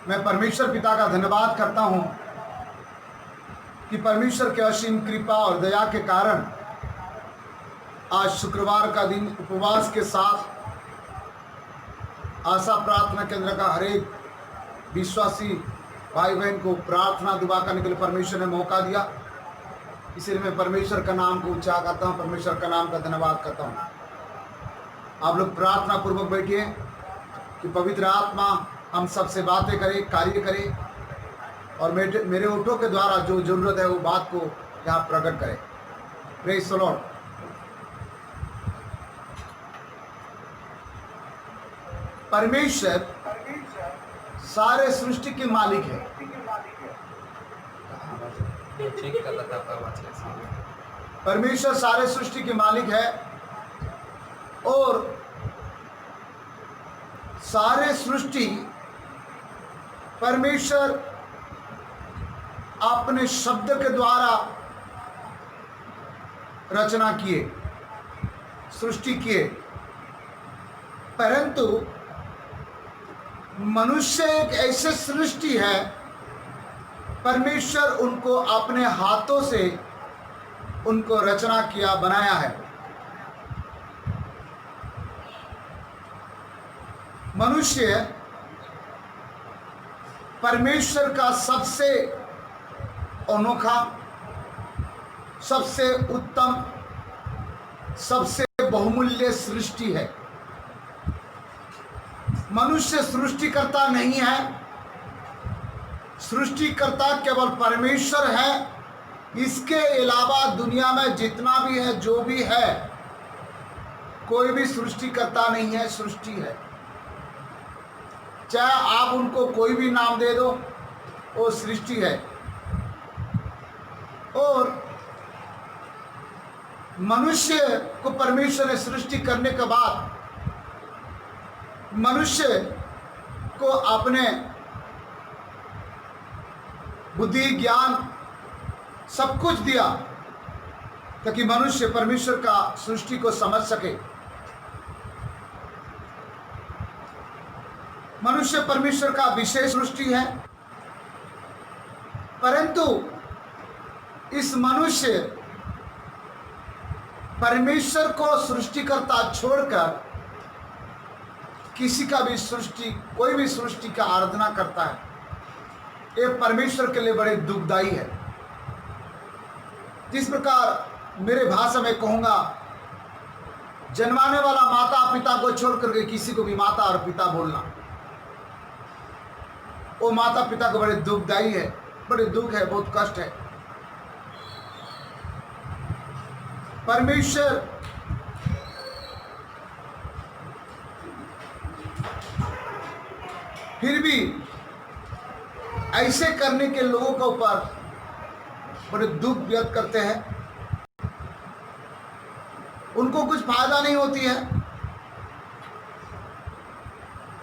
मैं परमेश्वर पिता का धन्यवाद करता हूँ कि परमेश्वर के असीम कृपा और दया के कारण आज शुक्रवार का दिन उपवास के साथ आशा प्रार्थना केंद्र का हर एक विश्वासी भाई बहन को प्रार्थना दुआ करने के लिए परमेश्वर ने मौका दिया। इसलिए मैं परमेश्वर का नाम को ऊंचा करता हूँ, परमेश्वर का नाम का धन्यवाद करता हूँ। आप लोग प्रार्थना पूर्वक बैठिए कि पवित्र आत्मा हम सबसे बातें करे, कार्य करे और मेरे ओठों के द्वारा जो जरूरत है वो बात को यहाँ प्रकट करे। Praise the Lord. परमेश्वर सारे सृष्टि के मालिक है। परमेश्वर सारे सृष्टि के मालिक है और सारे सृष्टि परमेश्वर अपने शब्द के द्वारा रचना किए, सृष्टि किए। परंतु मनुष्य एक ऐसे सृष्टि है, परमेश्वर उनको अपने हाथों से उनको रचना किया, बनाया है। मनुष्य परमेश्वर का सबसे अनोखा, सबसे उत्तम, सबसे बहुमूल्य सृष्टि है। मनुष्य सृष्टिकर्ता नहीं है, सृष्टिकर्ता केवल परमेश्वर है। इसके अलावा दुनिया में जितना भी है, जो भी है, कोई भी सृष्टिकर्ता नहीं है, सृष्टि है। चाहे आप उनको कोई भी नाम दे दो, वो सृष्टि है। और मनुष्य को परमेश्वर ने सृष्टि करने के बाद मनुष्य को अपने बुद्धि, ज्ञान सब कुछ दिया ताकि मनुष्य परमेश्वर का सृष्टि को समझ सके। मनुष्य परमेश्वर का विशेष सृष्टि है, परंतु इस मनुष्य परमेश्वर को सृष्टिकर्ता छोड़कर किसी का भी सृष्टि, कोई भी सृष्टि का आराधना करता है, ये परमेश्वर के लिए बड़े दुखदाई है। जिस प्रकार मेरे भाषा में कहूँगा, जन्माने वाला माता पिता को छोड़ करके किसी को भी माता और पिता बोलना, वो माता पिता को बड़े दुखदाई है, बड़े दुख है, बहुत कष्ट है। परमेश्वर फिर भी ऐसे करने के लोगों के ऊपर बड़े दुख व्यक्त करते हैं। उनको कुछ फायदा नहीं होती है।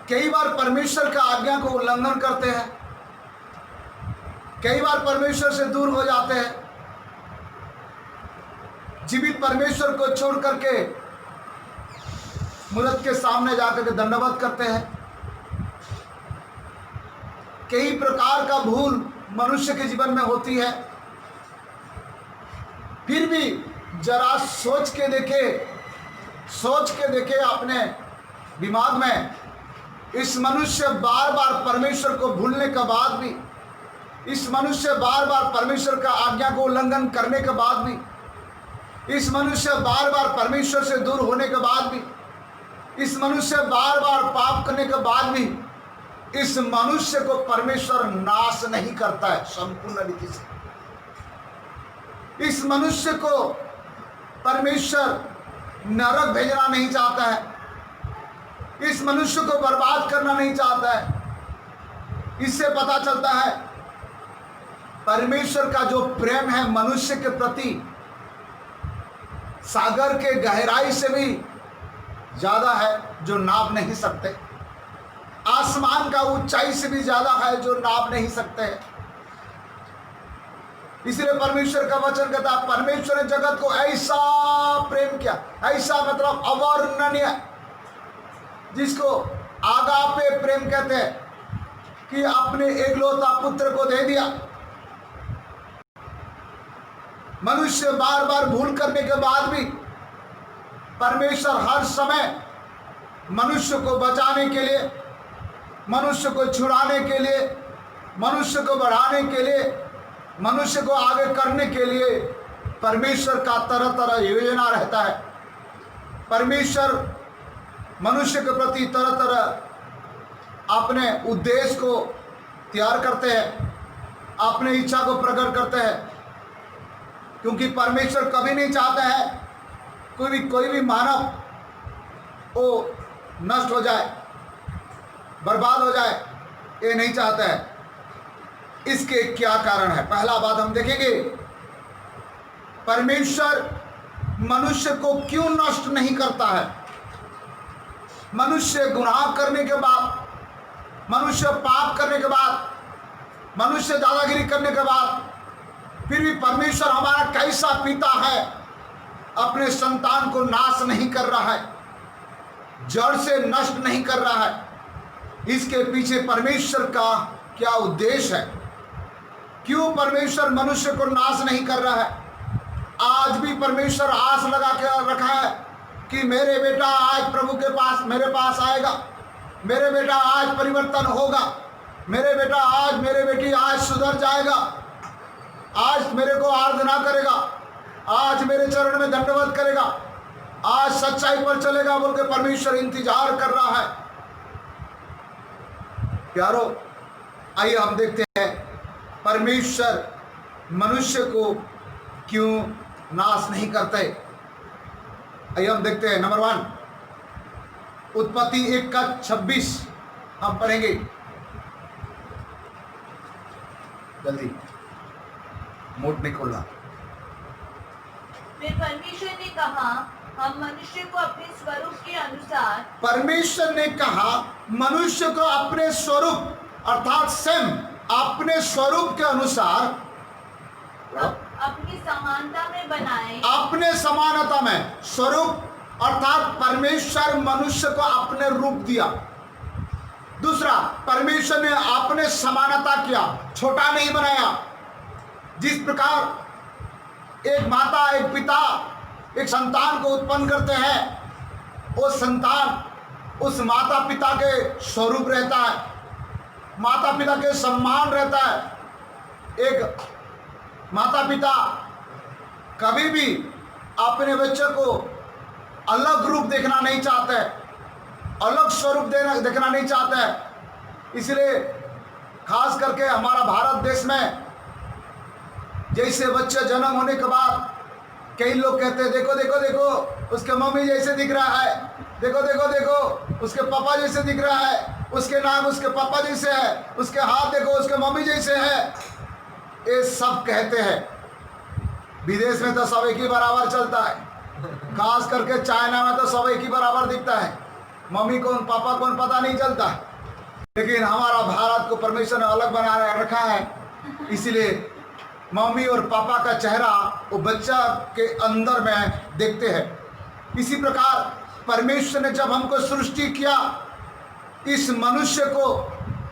कई बार परमेश्वर का आज्ञा को उल्लंघन करते हैं, कई बार परमेश्वर से दूर हो जाते हैं, जीवित परमेश्वर को छोड़ करके मूर्त के सामने जाकर के दंडवत करते हैं। कई प्रकार का भूल मनुष्य के जीवन में होती है। फिर भी जरा सोच के देखे अपने दिमाग में, इस मनुष्य बार बार परमेश्वर को भूलने के बाद भी, इस मनुष्य बार बार परमेश्वर का आज्ञा को उल्लंघन करने के बाद भी, इस मनुष्य बार बार परमेश्वर से दूर होने के बाद भी, इस मनुष्य बार बार पाप करने के बाद भी, इस मनुष्य को परमेश्वर नाश नहीं करता है संपूर्ण रीति से। इस मनुष्य को परमेश्वर नरक भेजना नहीं चाहता है, इस मनुष्य को बर्बाद करना नहीं चाहता है। इससे पता चलता है परमेश्वर का जो प्रेम है मनुष्य के प्रति, सागर के गहराई से भी ज्यादा है, जो नाप नहीं सकते। आसमान का ऊंचाई से भी ज्यादा है, जो नाप नहीं सकते हैं। इसलिए परमेश्वर का वचन कहता है, परमेश्वर ने जगत को ऐसा प्रेम किया, ऐसा मतलब अवर्णनीय, जिसको आगापे प्रेम कहते हैं। कि अपने एकलौता पुत्र को दे दिया। मनुष्य बार बार भूल करने के बाद भी परमेश्वर हर समय मनुष्य को बचाने के लिए, मनुष्य को छुड़ाने के लिए, मनुष्य को बढ़ाने के लिए, मनुष्य को आगे करने के लिए परमेश्वर का तरह तरह योजना रहता है। परमेश्वर मनुष्य के प्रति तरह तरह अपने उद्देश्य को तैयार करते हैं, अपने इच्छा को प्रकट करते हैं, क्योंकि परमेश्वर कभी नहीं चाहता है कोई भी मानव वो नष्ट हो जाए, बर्बाद हो जाए, ये नहीं चाहता है। इसके क्या कारण है? पहला बात हम देखेंगे, परमेश्वर मनुष्य को क्यों नष्ट नहीं करता है। मनुष्य गुनाह करने के बाद, मनुष्य पाप करने के बाद, मनुष्य दादागिरी करने के बाद, फिर भी परमेश्वर हमारा कैसा पिता है, अपने संतान को नाश नहीं कर रहा है, जड़ से नष्ट नहीं कर रहा है। इसके पीछे परमेश्वर का क्या उद्देश्य है? क्यों परमेश्वर मनुष्य को नाश नहीं कर रहा है? आज भी परमेश्वर आस लगा के रखा है कि मेरे बेटा आज प्रभु के पास, मेरे पास आएगा, मेरे बेटा आज परिवर्तन होगा, मेरे बेटा आज, मेरे बेटी आज सुधर जाएगा, आज मेरे को आराधना करेगा, आज मेरे चरण में दंडवत करेगा, आज सच्चाई पर चलेगा बोल के परमेश्वर इंतजार कर रहा है। प्यारो, आइए हम देखते हैं परमेश्वर मनुष्य को क्यों नाश नहीं करते। आइए हम देखते हैं। नंबर 1, उत्पत्ति 1:26 हम पढ़ेंगे, जल्दी, मोट नहीं खोलना। फिर परमेश्वर ने कहा, हम मनुष्य को अपने स्वरूप के अनुसार, परमेश्वर ने कहा मनुष्य को अपने स्वरूप अर्थात सेम अपने स्वरूप के अनुसार अपनी समानता में बनाए। अपने समानता में, स्वरूप अर्थात परमेश्वर मनुष्य को अपने रूप दिया। दूसरा, परमेश्वर ने अपने समानता किया, छोटा नहीं बनाया। जिस प्रकार एक माता, एक पिता एक संतान को उत्पन्न करते हैं, वो संतान उस माता पिता के स्वरूप रहता है, माता पिता के सम्मान रहता है। एक माता पिता कभी भी अपने बच्चे को अलग रूप देखना नहीं चाहते, अलग स्वरूप देखना नहीं चाहते। इसलिए खास करके हमारा भारत देश में जैसे बच्चे जन्म होने के बाद कई लोग कहते हैं, देखो देखो देखो उसके मम्मी जैसे दिख रहा है, देखो देखो देखो उसके पापा जैसे दिख रहा है, उसके नाक उसके पापा जैसे है, उसके हाथ देखो उसके मम्मी जैसे है। ये सब कहते हैं। विदेश में तो सब एक ही बराबर चलता है, खास करके चाइना में तो सब एक ही बराबर दिखता है, मम्मी कौन पापा कौन पता नहीं चलता। लेकिन हमारा भारत को परमेश्वर ने अलग बना रखा है, इसलिए मम्मी और पापा का चेहरा वो बच्चा के अंदर में देखते हैं। इसी प्रकार परमेश्वर ने जब हमको सृष्टि किया, इस मनुष्य को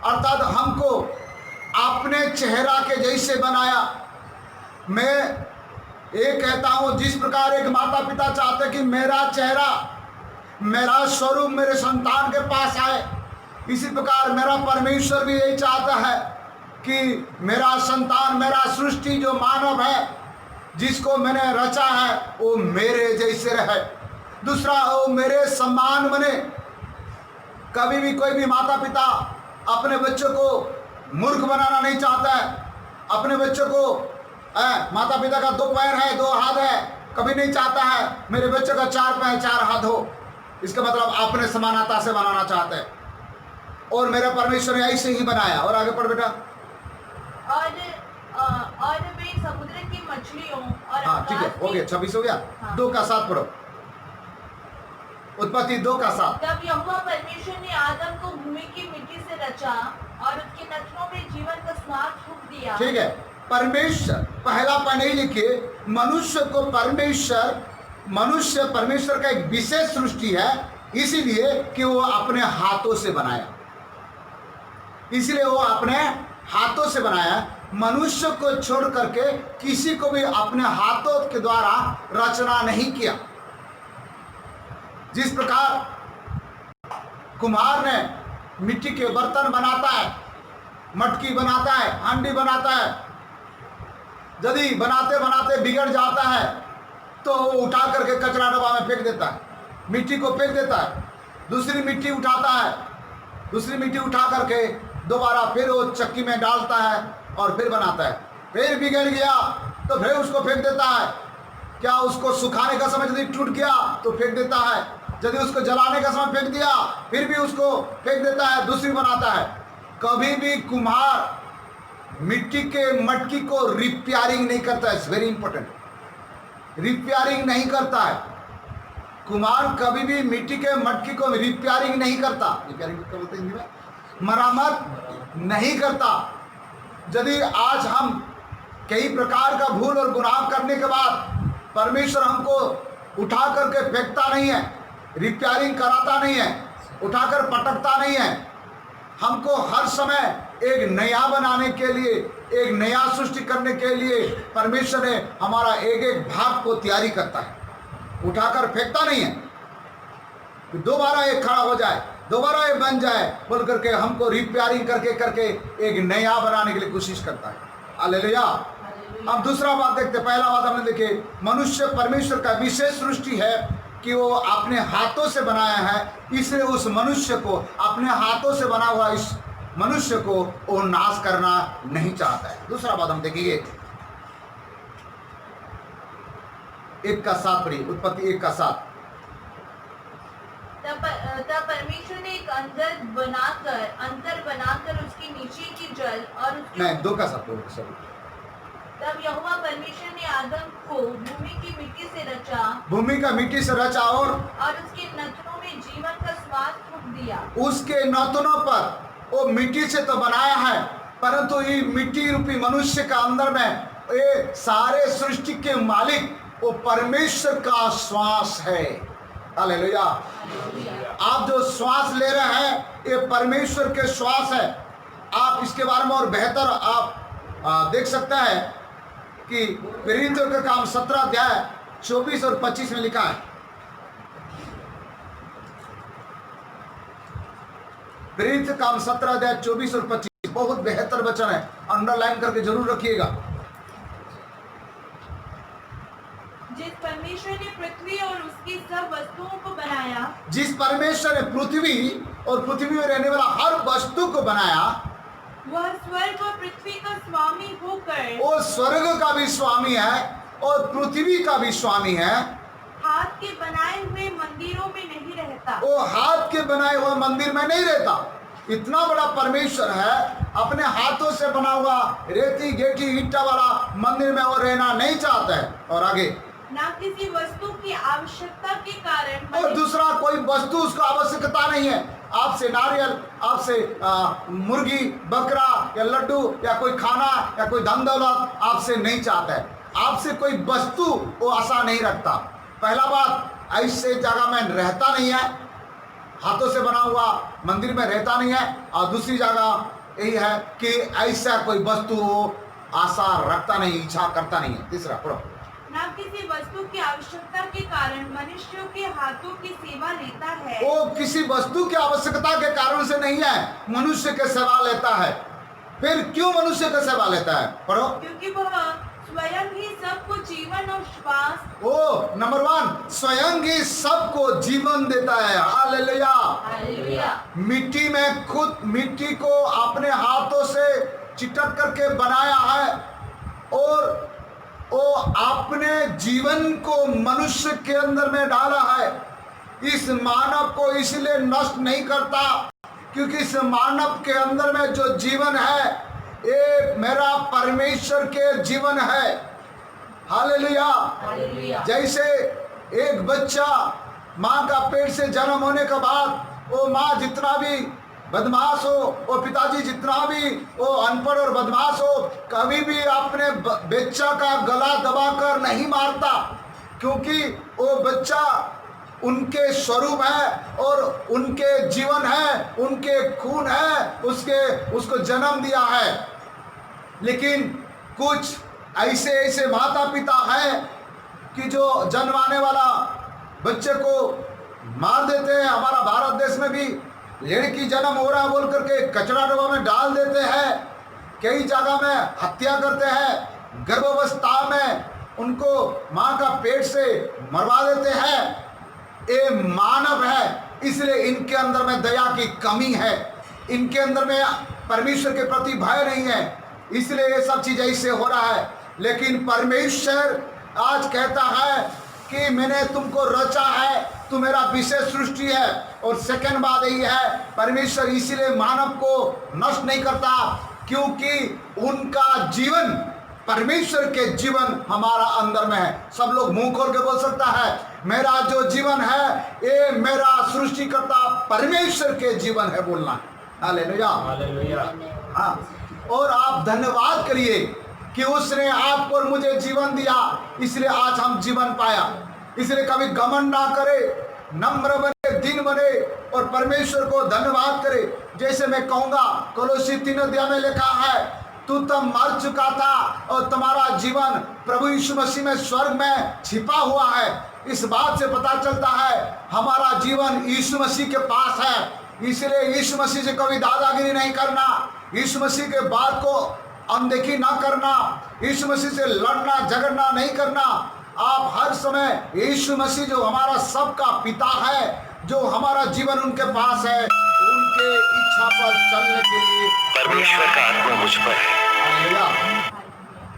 अर्थात हमको अपने चेहरा के जैसे बनाया। मैं ये कहता हूँ, जिस प्रकार एक माता पिता चाहते कि मेरा चेहरा, मेरा स्वरूप मेरे संतान के पास आए, इसी प्रकार मेरा परमेश्वर भी यही चाहता है कि मेरा संतान, मेरा सृष्टि जो मानव है, जिसको मैंने रचा है, वो मेरे जैसे रहे। दूसरा, वो मेरे समान बने। कभी भी कोई भी माता पिता अपने बच्चों को मूर्ख बनाना नहीं चाहता है। अपने बच्चों को माता पिता का 2 पैर है 2 हाथ है, कभी नहीं चाहता है मेरे बच्चे का 4 पैर 4 हाथ हो। इसका मतलब अपने समानता से बनाना चाहते हैं। और मेरा परमेश्वर ने ऐसे ही बनाया। और आगे पढ़ बेटा। और वे समुद्र की मछलियों और हाँ ठीक है, हो गया, 26 हो गया। हाँ। 2:7 पढ़ो, उत्पत्ति 2:7। तब यहोवा परमेश्वर ने आदम को भूमि की मिट्टी से रचा और उसके नथनों में जीवन का श्वास फूंक दिया। ठीक है, परमेश्वर पहला पढ़ने लिखे, मनुष्य को मनुष्य परमेश्वर का एक विशेष सृष्टि है, इसीलिए कि वो अपने हाथों से बनाया। इसलिए वो अपने हाथों से बनाया है। मनुष्य को छोड़ करके किसी को भी अपने हाथों के द्वारा रचना नहीं किया। जिस प्रकार कुम्हार ने मिट्टी के बर्तन बनाता है, मटकी बनाता है, हांडी बनाता है, यदि बनाते बनाते बिगड़ जाता है तो वो उठा करके कचरा डब्बा में फेंक देता है, मिट्टी को फेंक देता है, दूसरी मिट्टी उठाता है, दूसरी मिट्टी उठा करके दोबारा फिर वो चक्की में डालता है और फिर बनाता है। फिर बिगड़ गया तो फिर उसको फेंक देता है। क्या उसको सुखाने का समय यदि टूट गया तो फेंक देता है, यदि उसको जलाने का समय फेंक दिया फिर भी उसको फेंक देता है, दूसरी बनाता है। कभी भी कुम्हार मिट्टी के मटकी को रिपेयरिंग नहीं करता है। इट्स वेरी इंपॉर्टेंट, रिपेयरिंग नहीं करता है। कुम्हार कभी भी मिट्टी के मटकी को रिपेयरिंग नहीं करता। रिपेयरिंग क्या बोलते हैं हिंदी में? मरम्मत नहीं करता। यदि आज हम कई प्रकार का भूल और गुनाह करने के बाद परमेश्वर हमको उठा करके फेंकता नहीं है, रिपेयरिंग कराता नहीं है, उठाकर पटकता नहीं है। हमको हर समय एक नया बनाने के लिए, एक नया सृष्टि करने के लिए परमेश्वर ने हमारा एक एक भाग को तैयारी करता है, उठाकर फेंकता नहीं है। दोबारा एक खड़ा हो जाए, दोबारा ये बन जाए बोल करके हमको रिपेयरिंग करके करके एक नया बनाने के लिए कोशिश करता है। हालेलुया। अब दूसरा बात देखते। पहला बात हमने देखे, मनुष्य परमेश्वर का विशेष सृष्टि है कि वो अपने हाथों से बनाया है, इसलिए उस मनुष्य को, अपने हाथों से बना हुआ इस मनुष्य को वो नाश करना नहीं चाहता है। दूसरा बात हम देखेंगे 1:7 पढ़िए, उत्पत्ति 1:7। तब परमेश्वर ने एक अंतर बनाकर उसके नीचे की जल और उसके नहीं 2:7 सॉरी। तब यहोवा परमेश्वर ने आदम को भूमि की मिट्टी से रचा, भूमि का मिट्टी से रचा और उसके नथनों में जीवन का श्वास फूंक दिया। उसके नथनों पर वो मिट्टी से तो बनाया है, परंतु ये मिट्टी रूपी मनुष्य का अंदर में ये सारे सृष्टि के मालिक वो परमेश्वर का श्वास है। हालेलुया। आप जो श्वास ले रहे हैं ये परमेश्वर के श्वास है। आप इसके बारे में और बेहतर आप देख सकते हैं कि प्रेरितों का काम 17 अध्याय 24 और 25 में लिखा है। प्रेरित काम 17 अध्याय 24 और 25 बहुत बेहतर वचन है, अंडरलाइन करके जरूर रखिएगा। जिस परमेश्वर ने पृथ्वी और उसकी सब वस्तुओं को बनाया, जिस परमेश्वर ने पृथ्वी और पृथ्वी में रहने वाला हर वस्तु को बनाया, वह स्वर्ग और पृथ्वी का स्वामी होकर, वो स्वर्ग का भी स्वामी है और पृथ्वी का भी स्वामी है। हाथ के बनाए हुए मंदिरों में नहीं रहता। वो हाथ के बनाए हुए मंदिर में नहीं रहता। इतना बड़ा परमेश्वर है, अपने हाथों से बना हुआ रेती गेटी ईंटा वाला मंदिर में वो रहना नहीं चाहता है। और आगे, ना किसी वस्तु की आवश्यकता के कारण, और दूसरा कोई वस्तु उसको आवश्यकता नहीं है। आपसे नारियल, आपसे मुर्गी, बकरा या लड्डू या कोई खाना या कोई धन दौलत आपसे नहीं चाहता है। आपसे कोई वस्तु वो आशा नहीं रखता। पहला बात, ऐसे जगह में रहता नहीं है, हाथों से बना हुआ मंदिर में रहता नहीं है। और दूसरी जगह यही है कि ऐसा कोई वस्तु आशा रखता नहीं, इच्छा करता नहीं है। तीसरा पढ़ो। ना किसी वस्तु की आवश्यकता के कारण मनुष्यों के हाथों की सेवा लेता है। वो किसी वस्तु की आवश्यकता के कारण से नहीं है, मनुष्य के सेवा लेता है। फिर क्यों मनुष्य का सेवा लेता है? पढ़ो। क्योंकि वह स्वयं ही सबको जीवन और श्वास, ओ नंबर 1, स्वयं ही सबको जीवन देता है। हालेलुया। हालेलुया। मिट्टी में खुद मिट्टी को अपने हाथों से चिटक करके बनाया है और वो अपने जीवन को मनुष्य के अंदर में डाला है। इस मानव को इसलिए नष्ट नहीं करता क्योंकि इस मानव के अंदर में जो जीवन है ये मेरा परमेश्वर के जीवन है। हालेलुया। हालेलुया। जैसे एक बच्चा माँ का पेट से जन्म होने के बाद वो माँ जितना भी बदमाश हो, वो पिताजी जितना भी वो अनपढ़ और बदमाश हो, कभी भी अपने बच्चा का गला दबाकर नहीं मारता, क्योंकि वो बच्चा उनके स्वरूप है और उनके जीवन है, उनके खून है, उसको जन्म दिया है। लेकिन कुछ ऐसे ऐसे माता पिता हैं कि जो जन्माने वाला बच्चे को मार देते हैं। हमारा भारत देश में भी लड़की जन्म हो रहा बोल करके कचरा डब्बा में डाल देते हैं, कई जगह में हत्या करते हैं, गर्भावस्था में उनको माँ का पेट से मरवा देते हैं। ये मानव है, इसलिए इनके अंदर में दया की कमी है, इनके अंदर में परमेश्वर के प्रति भय नहीं है, इसलिए ये सब चीज ऐसे हो रहा है। लेकिन परमेश्वर आज कहता है कि मैंने तुमको रचा है, तू मेरा विशेष सृष्टि है। और सेकंड बात यही है, परमेश्वर इसीलिए मानव को नष्ट नहीं करता क्योंकि उनका जीवन, परमेश्वर के जीवन हमारा अंदर में है। सब लोग मुंह खोल के बोल सकता है, मेरा जो जीवन है ये मेरा सृष्टिकर्ता परमेश्वर के जीवन है, बोलना। Hallelujah, hallelujah. हाँ, और आप धन्यवाद करिए कि उसने आपको और मुझे जीवन दिया, इसलिए आज हम जीवन पाया। इसलिए कभी घमंड ना करे, नम्र बने, दिन बने और परमेश्वर को धन्यवाद करे। जैसे मैं कहूँगा, कोलोसी 3 में लिखा है, तू तब मर चुका था और तुम्हारा जीवन प्रभु यीशु मसीह में स्वर्ग में छिपा हुआ है। इस बात से पता चलता है हमारा जीवन यीशु मसीह के पास है। इसलिए यीशु मसीह से कभी दादागिरी नहीं करना, यीशु मसीह के बात को अनदेखी ना करना, यीशु मसीह से लड़ना झगड़ना नहीं करना। आप हर समय यीशु मसीह जो हमारा सबका पिता है, जो हमारा जीवन उनके पास है, उनके इच्छा पर चलने के लिए परमेश्वर का आत्मा मुझ पर है। Hallelujah,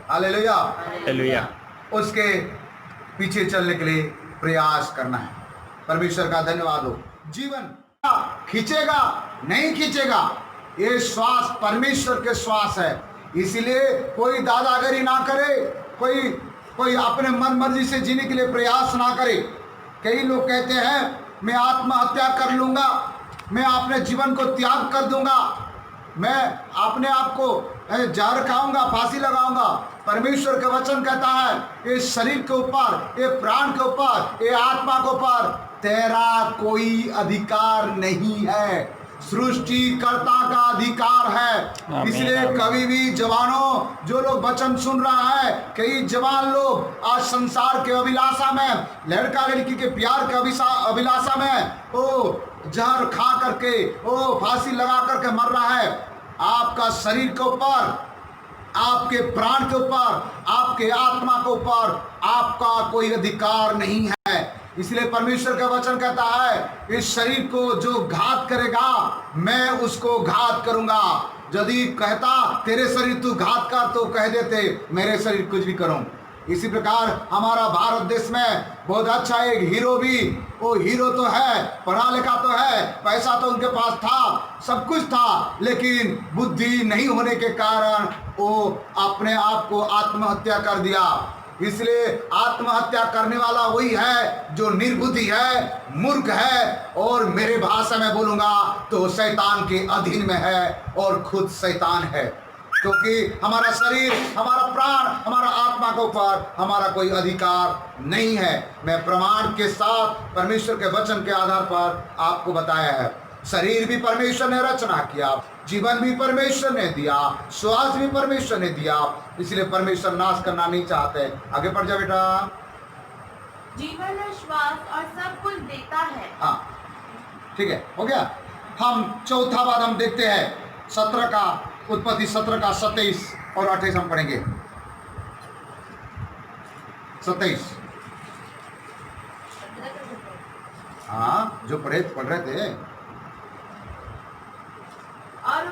hallelujah, hallelujah. उसके पीछे चलने के लिए प्रयास करना है। परमेश्वर का धन्यवाद हो। जीवन खींचेगा नहीं खींचेगा, ये श्वास परमेश्वर के श्वास है। इसलिए कोई दादागिरी ना करे, कोई अपने मन मर्जी से जीने के लिए प्रयास ना करे। कई लोग कहते हैं मैं आत्महत्या कर लूंगा, मैं अपने जीवन को त्याग कर दूंगा, मैं अपने आप को जहर खाऊंगा, फांसी लगाऊंगा। परमेश्वर का वचन कहता है ये शरीर के ऊपर, ये प्राण के ऊपर, ये आत्मा के ऊपर तेरा कोई अधिकार नहीं है, सृष्टिकर्ता का अधिकार है। इसलिए कभी भी जवानों, जो लोग वचन सुन रहा है, कई जवान लोग आज संसार के अभिलाषा में, लड़का लड़की के प्यार के अभिलाषा में ओ जहर खा करके, ओ फांसी लगा करके मर रहा है। आपका शरीर के ऊपर, आपके प्राण के ऊपर, आपके आत्मा के ऊपर आपका कोई अधिकार नहीं है। इसलिए परमेश्वर का वचन कहता है इस शरीर को जो घात करेगा मैं उसको घात करूंगा। यदि कहता तेरे शरीर तू घात कर, तो कह देते मेरे शरीर कुछ भी करूं। इसी प्रकार हमारा भारत देश में बहुत अच्छा एक हीरो भी, वो हीरो तो है, पढ़ा लिखा तो है, पैसा तो उनके पास था, सब कुछ था, लेकिन बुद्धि नहीं होने के कारण वो अपने आप को आत्महत्या कर दिया। इसलिए आत्महत्या करने वाला वही है जो निर्बुद्धि है, मूर्ख है, और मेरे भाषा में बोलूंगा तो शैतान के अधीन में है और खुद शैतान है। क्योंकि हमारा शरीर, हमारा प्राण, हमारा आत्मा के ऊपर हमारा कोई अधिकार नहीं है। मैं प्रमाण के साथ परमेश्वर के वचन के आधार पर आपको बताया है। शरीर भी परमेश्वर ने रचना किया, जीवन भी परमेश्वर ने दिया, श्वास भी परमेश्वर ने दिया। इसलिए परमेश्वर नाश करना नहीं चाहते। आगे बढ़ जा बेटा। जीवन और श्वास और सब कुछ देता है। हाँ, ठीक है, हो गया। हम चौथा बात हम देखते हैं 17 का, उत्पत्ति 17 का 27 और 28 हम पढ़ेंगे। 27, हाँ, जो पढ़ रहे थे। और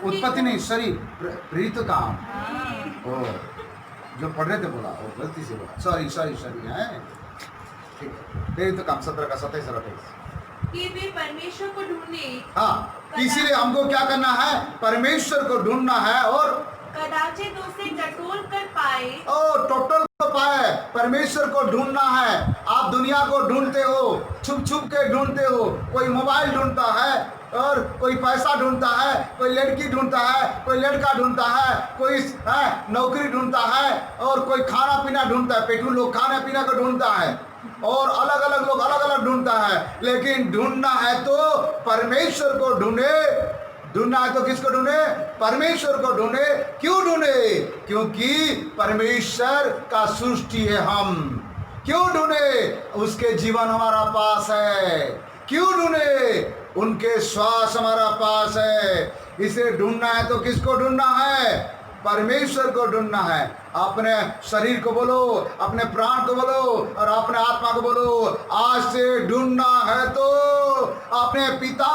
उत्पत्ति नहीं, सॉरी, प्रीत काम, ओ जो पढ़ रहे थे बोला, ओ गलती से बोला, सॉरी है, ठीक है। प्रीत काम 17 का 27 और 28 कि वे परमेश्वर को ढूंढे। हाँ, इसीलिए हमको क्या करना है, परमेश्वर को ढूंढना है और कदाचित उसे टटोल कर पाए। ओ टोटल को पाए, परमेश्वर को ढूंढना है। आप दुनिया को ढूंढते हो, छुप छुप के ढूंढते हो। कोई मोबाइल ढूंढता है और कोई पैसा ढूंढता है, कोई लड़की ढूंढता है, कोई लड़का ढूंढता है, कोई नौकरी ढूंढता है और कोई खाना पीना ढूंढता है। पेटू लोग खाना पीना को ढूंढता है। और अलग अलग लोग अलग अलग ढूंढता है, लेकिन ढूंढना है तो परमेश्वर को ढूंढे। ढूंढना है तो किसको ढूंढे? परमेश्वर को ढूंढे। क्यों ढूंढे? क्योंकि परमेश्वर का सृष्टि है हम। क्यों ढूंढे? उसके जीवन हमारा पास है। क्यों ढूंढे? उनके श्वास हमारा पास है। इसे ढूंढना है तो किसको ढूंढना है? परमेश्वर को ढूंढना है। अपने शरीर को बोलो, अपने प्राण को बोलो और अपने आत्मा को बोलो, आज से ढूंढना है तो अपने पिता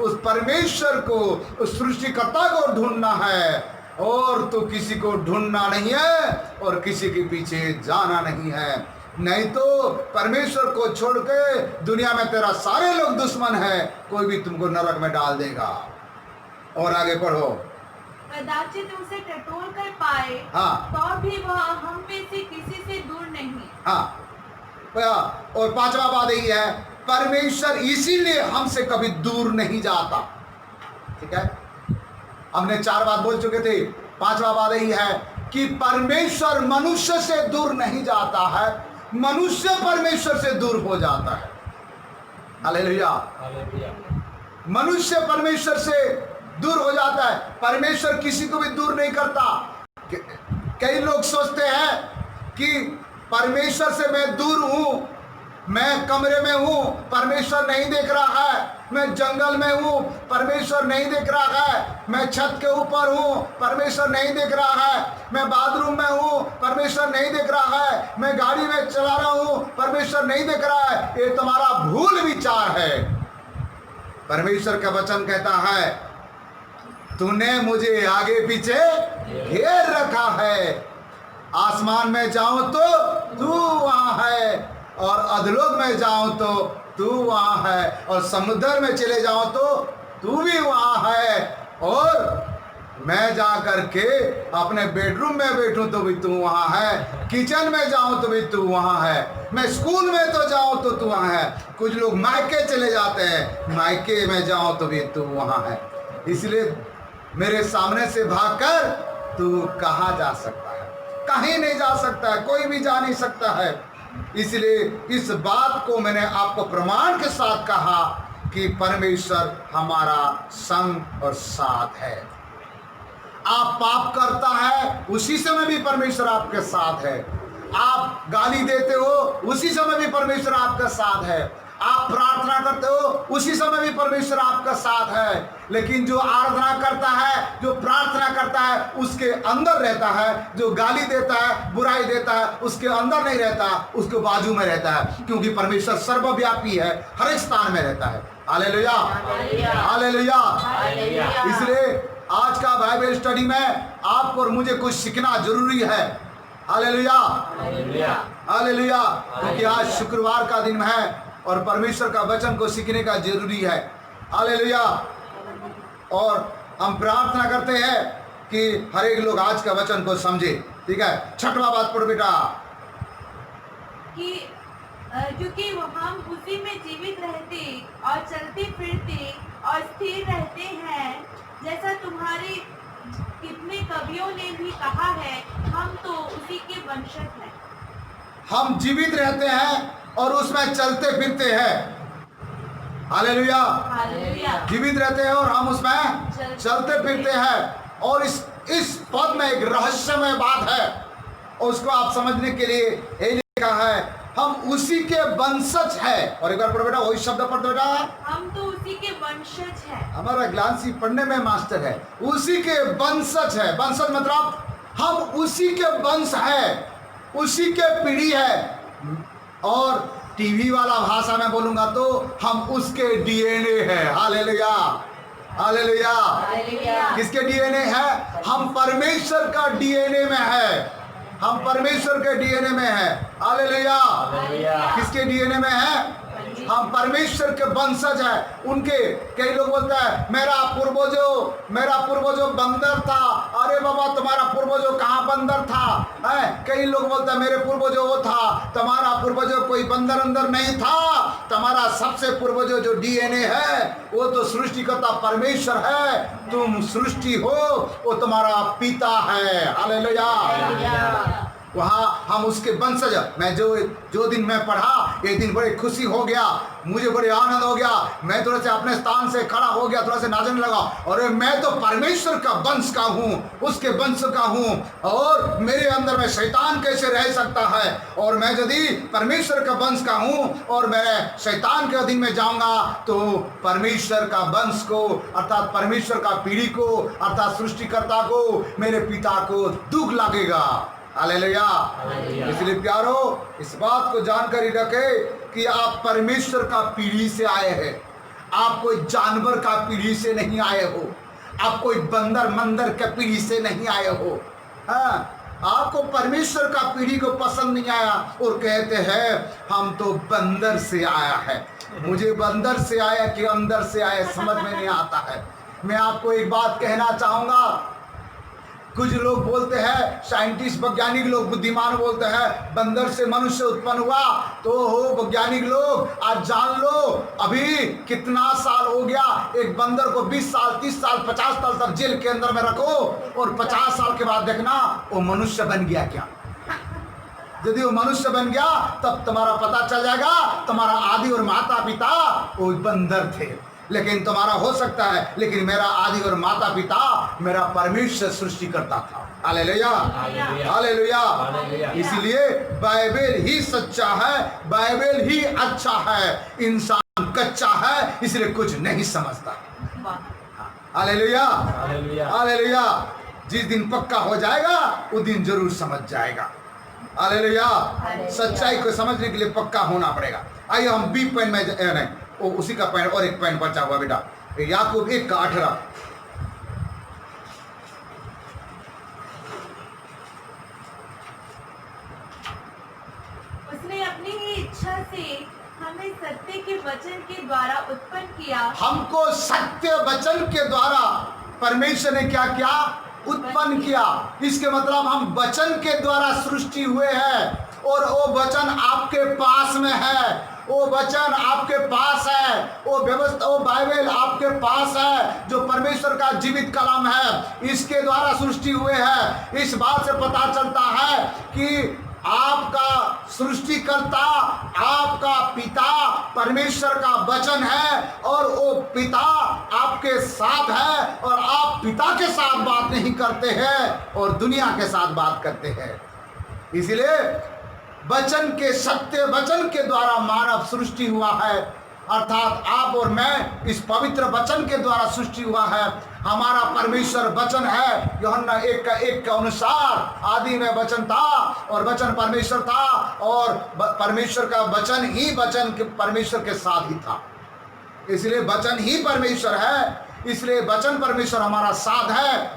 उस परमेश्वर को, उस सृष्टिकर्ता को ढूंढना है, और तो किसी को ढूंढना नहीं है और किसी के पीछे जाना नहीं है। नहीं तो परमेश्वर को छोड़ के दुनिया में तेरा सारे लोग दुश्मन है, कोई भी तुमको नरक में डाल देगा। और आगे पढ़ो। कदाचित उसे टटोल कर पाए, हाँ। तो भी वह हम में से किसी से दूर नहीं। हाँ, और पांचवा बात यही है, परमेश्वर इसीलिए हमसे कभी दूर नहीं जाता। ठीक है, हमने 4 बात बोल चुके थे। पांचवा बात यही है कि परमेश्वर मनुष्य से दूर नहीं जाता है, मनुष्य परमेश्वर से दूर हो जाता है। हालेलुया। मनुष्य परमेश्वर से दूर हो जाता है, परमेश्वर किसी को भी दूर नहीं करता। कई लोग सोचते हैं कि परमेश्वर से मैं दूर हूं, मैं कमरे में हूं, परमेश्वर नहीं देख रहा है, मैं जंगल में हूं, परमेश्वर नहीं देख रहा है, मैं छत के ऊपर हूं, परमेश्वर नहीं देख रहा है, मैं बाथरूम में हूं, परमेश्वर नहीं देख रहा है, मैं गाड़ी में चला रहा हूं, परमेश्वर नहीं देख रहा है। ये तुम्हारा भूल विचार है। परमेश्वर का वचन कहता है, तूने मुझे आगे पीछे घेर रखा है। आसमान में जाऊं तो तू वहां है, और अधलोक में जाऊं तो तू वहां है, और समुद्र में चले जाऊं तो तू भी वहां है, और मैं जा करके अपने बेडरूम में बैठूं तो भी तू वहां है, किचन में जाऊं तो भी तू वहां है, मैं स्कूल में तो जाऊं तो तू वहां है। कुछ लोग मायके चले जाते हैं, मायके में जाऊं तो भी तू वहां है। इसलिए मेरे सामने से भागकर तू कहाँ जा सकता है? कहीं नहीं जा सकता है, कोई भी जा नहीं सकता है। इसलिए इस बात को मैंने आपको प्रमाण के साथ कहा कि परमेश्वर हमारा संग और साथ है। आप पाप करता है, उसी समय भी परमेश्वर आपके साथ है। आप गाली देते हो, उसी समय भी परमेश्वर आपका साथ है। आप प्रार्थना करते हो, उसी समय भी परमेश्वर आपका साथ है। लेकिन जो आराधना करता है, जो प्रार्थना करता है, उसके अंदर रहता है। जो गाली देता है, बुराई देता है, उसके अंदर नहीं रहता, उसके बाजू में रहता है, क्योंकि परमेश्वर सर्वव्यापी है, हर एक स्थान में रहता है। Hallelujah, hallelujah. इसलिए आज का बाइबल स्टडी में आपको और मुझे कुछ सीखना जरूरी है। Hallelujah, hallelujah. क्योंकि आज शुक्रवार का दिन है और परमेश्वर का वचन को सीखने का जरूरी है। हालेलुया। और हम प्रार्थना करते हैं कि हर एक लोग आज का वचन को समझे। ठीक है, 6वां बात पढ़ो बेटा। कि क्योंकि हम उसी में जीवित रहते और चलते फिरते और स्थिर रहते हैं, जैसा तुम्हारे कितने कवियों ने भी कहा है, हम तो उसी के वंशज हैं। हम जीवित रहते हैं और उसमें चलते फिरते हैं। Hallelujah, hallelujah. जीवित रहते हैं और हम उसमें चलते फिरते हैं। और इस पद में एक रहस्यमय बात है, और उसको आप समझने के लिए ये लिखा है, हम उसी के वंशज हैं। और एक बार पढ़ो बेटा, वही शब्द पढ़ो बेटा। हम तो उसी के वंशज हैं। हमारा ग्लांसी पढ़ने में मास्टर है। उसी के वंशज है। वंशज मतलब हम उसी के वंश है, उसी के पीढ़ी है। और टीवी वाला भाषा में बोलूंगा तो हम उसके डीएनए है। Hallelujah, hallelujah. किसके डीएनए है? हम परमेश्वर का डीएनए में है। हम परमेश्वर के डीएनए में है। हालेलुया। किसके डीएनए में है? हम परमेश्वर के वंशज हैं। उनके कई लोग बोलते हैं मेरा पूर्वजों बंदर था। अरे बाबा, तुम्हारा पूर्वजों कहाँ बंदर था? कई लोग बोलते हैं मेरे पूर्वजों वो था। तुम्हारा पूर्वजों कोई बंदर अंदर नहीं था। तुम्हारा सबसे पूर्वजों जो डीएनए है वो तो सृष्टिकर्ता परमेश्वर है। तुम सृष्टि हो, वो तुम्हारा पिता है। हालेलुया। वहाँ हम उसके वंशज, मैं जो दिन मैं पढ़ा, ये दिन बड़ी खुशी हो गया, मुझे बड़े आनंद हो गया, मैं थोड़ा से अपने स्थान से खड़ा हो गया, थोड़ा से नाचने लगा, और मैं तो परमेश्वर का वंश का हूँ, उसके वंश का हूँ, और मेरे अंदर में शैतान कैसे रह सकता है, और मैं यदि परमेश्वर का वंश का हूँ और मैं शैतान के अधीन में जाऊंगा तो परमेश्वर का वंश को अर्थात परमेश्वर का पीढ़ी को अर्थात सृष्टिकर्ता को, मेरे पिता को दुख लगेगा। हालेलुया। इसलिए प्यारो, इस बात को जानकारी रखे कि आप परमेश्वर का पीढ़ी से आए हैं, आप कोई जानवर का पीढ़ी से नहीं आए हो, आप कोई बंदर मंदर के पीढ़ी से नहीं आए हो। हाँ, आपको परमेश्वर का पीढ़ी को पसंद नहीं आया और कहते हैं हम तो बंदर से आया है। मुझे बंदर से आया कि अंदर से आया समझ में नहीं आता है। मैं आपको एक बात कहना चाहूंगा, कुछ लोग बोलते हैं, साइंटिस्ट वैज्ञानिक लोग बुद्धिमान बोलते हैं बंदर से मनुष्य उत्पन्न हुआ, तो हो वैज्ञानिक लोग आज जान लो अभी कितना साल हो गया, एक बंदर को 20 साल 30 साल 50 साल तक जेल के अंदर में रखो और 50 साल के बाद देखना वो मनुष्य बन गया क्या। यदि वो मनुष्य बन गया तब तुम्हारा पता चल जाएगा तुम्हारा आदि और माता पिता वो बंदर थे, लेकिन तुम्हारा हो सकता है, लेकिन मेरा आदि और माता पिता मेरा परमेश्वर सृष्टि करता था। Hallelujah, hallelujah. इसलिए बाइबल ही सच्चा है, बाइबल ही अच्छा है। इंसान कच्चा है इसलिए कुछ नहीं समझता। Hallelujah, hallelujah. जिस दिन पक्का हो जाएगा उस दिन जरूर समझ जाएगा। हालेलुया। सच्चाई को समझने के लिए पक्का होना पड़ेगा। आइए हम बी पॉइंट में नहीं, वो उसी का पॉइंट और एक पॉइंट बचा हुआ बेटा, याकूब 1:18। उसने अपनी ही इच्छा से हमें सत्य के वचन के द्वारा उत्पन्न किया। हमको सत्य वचन के द्वारा परमेश्वर ने क्या किया? उत्पन्न किया। इसके मतलब हम वचन के द्वारा सृष्टि हुए हैं और वो वचन आपके पास में है, वो वचन आपके पास है, वो व्यवस्था, वो बाइबल आपके पास है जो परमेश्वर का जीवित कलम है, इसके द्वारा सृष्टि हुए हैं। इस बात से पता चलता है कि आपका सृष्टिकर्ता, आपका पिता परमेश्वर का वचन है और वो पिता आपके साथ है और आप पिता के साथ बात नहीं करते हैं और दुनिया के साथ बात करते हैं। इसलिए वचन के, सत्य वचन के द्वारा मानव सृष्टि हुआ है, अर्थात आप और मैं इस पवित्र वचन के द्वारा सृष्टि हुआ है। हमारा परमेश्वर वचन है। यूहन्ना 1:1 के अनुसार आदि में वचन था और वचन परमेश्वर था और परमेश्वर का वचन ही वचन के परमेश्वर के साथ ही था। इसलिए वचन ही परमेश्वर है, इसलिए वचन परमेश्वर हमारा साथ है।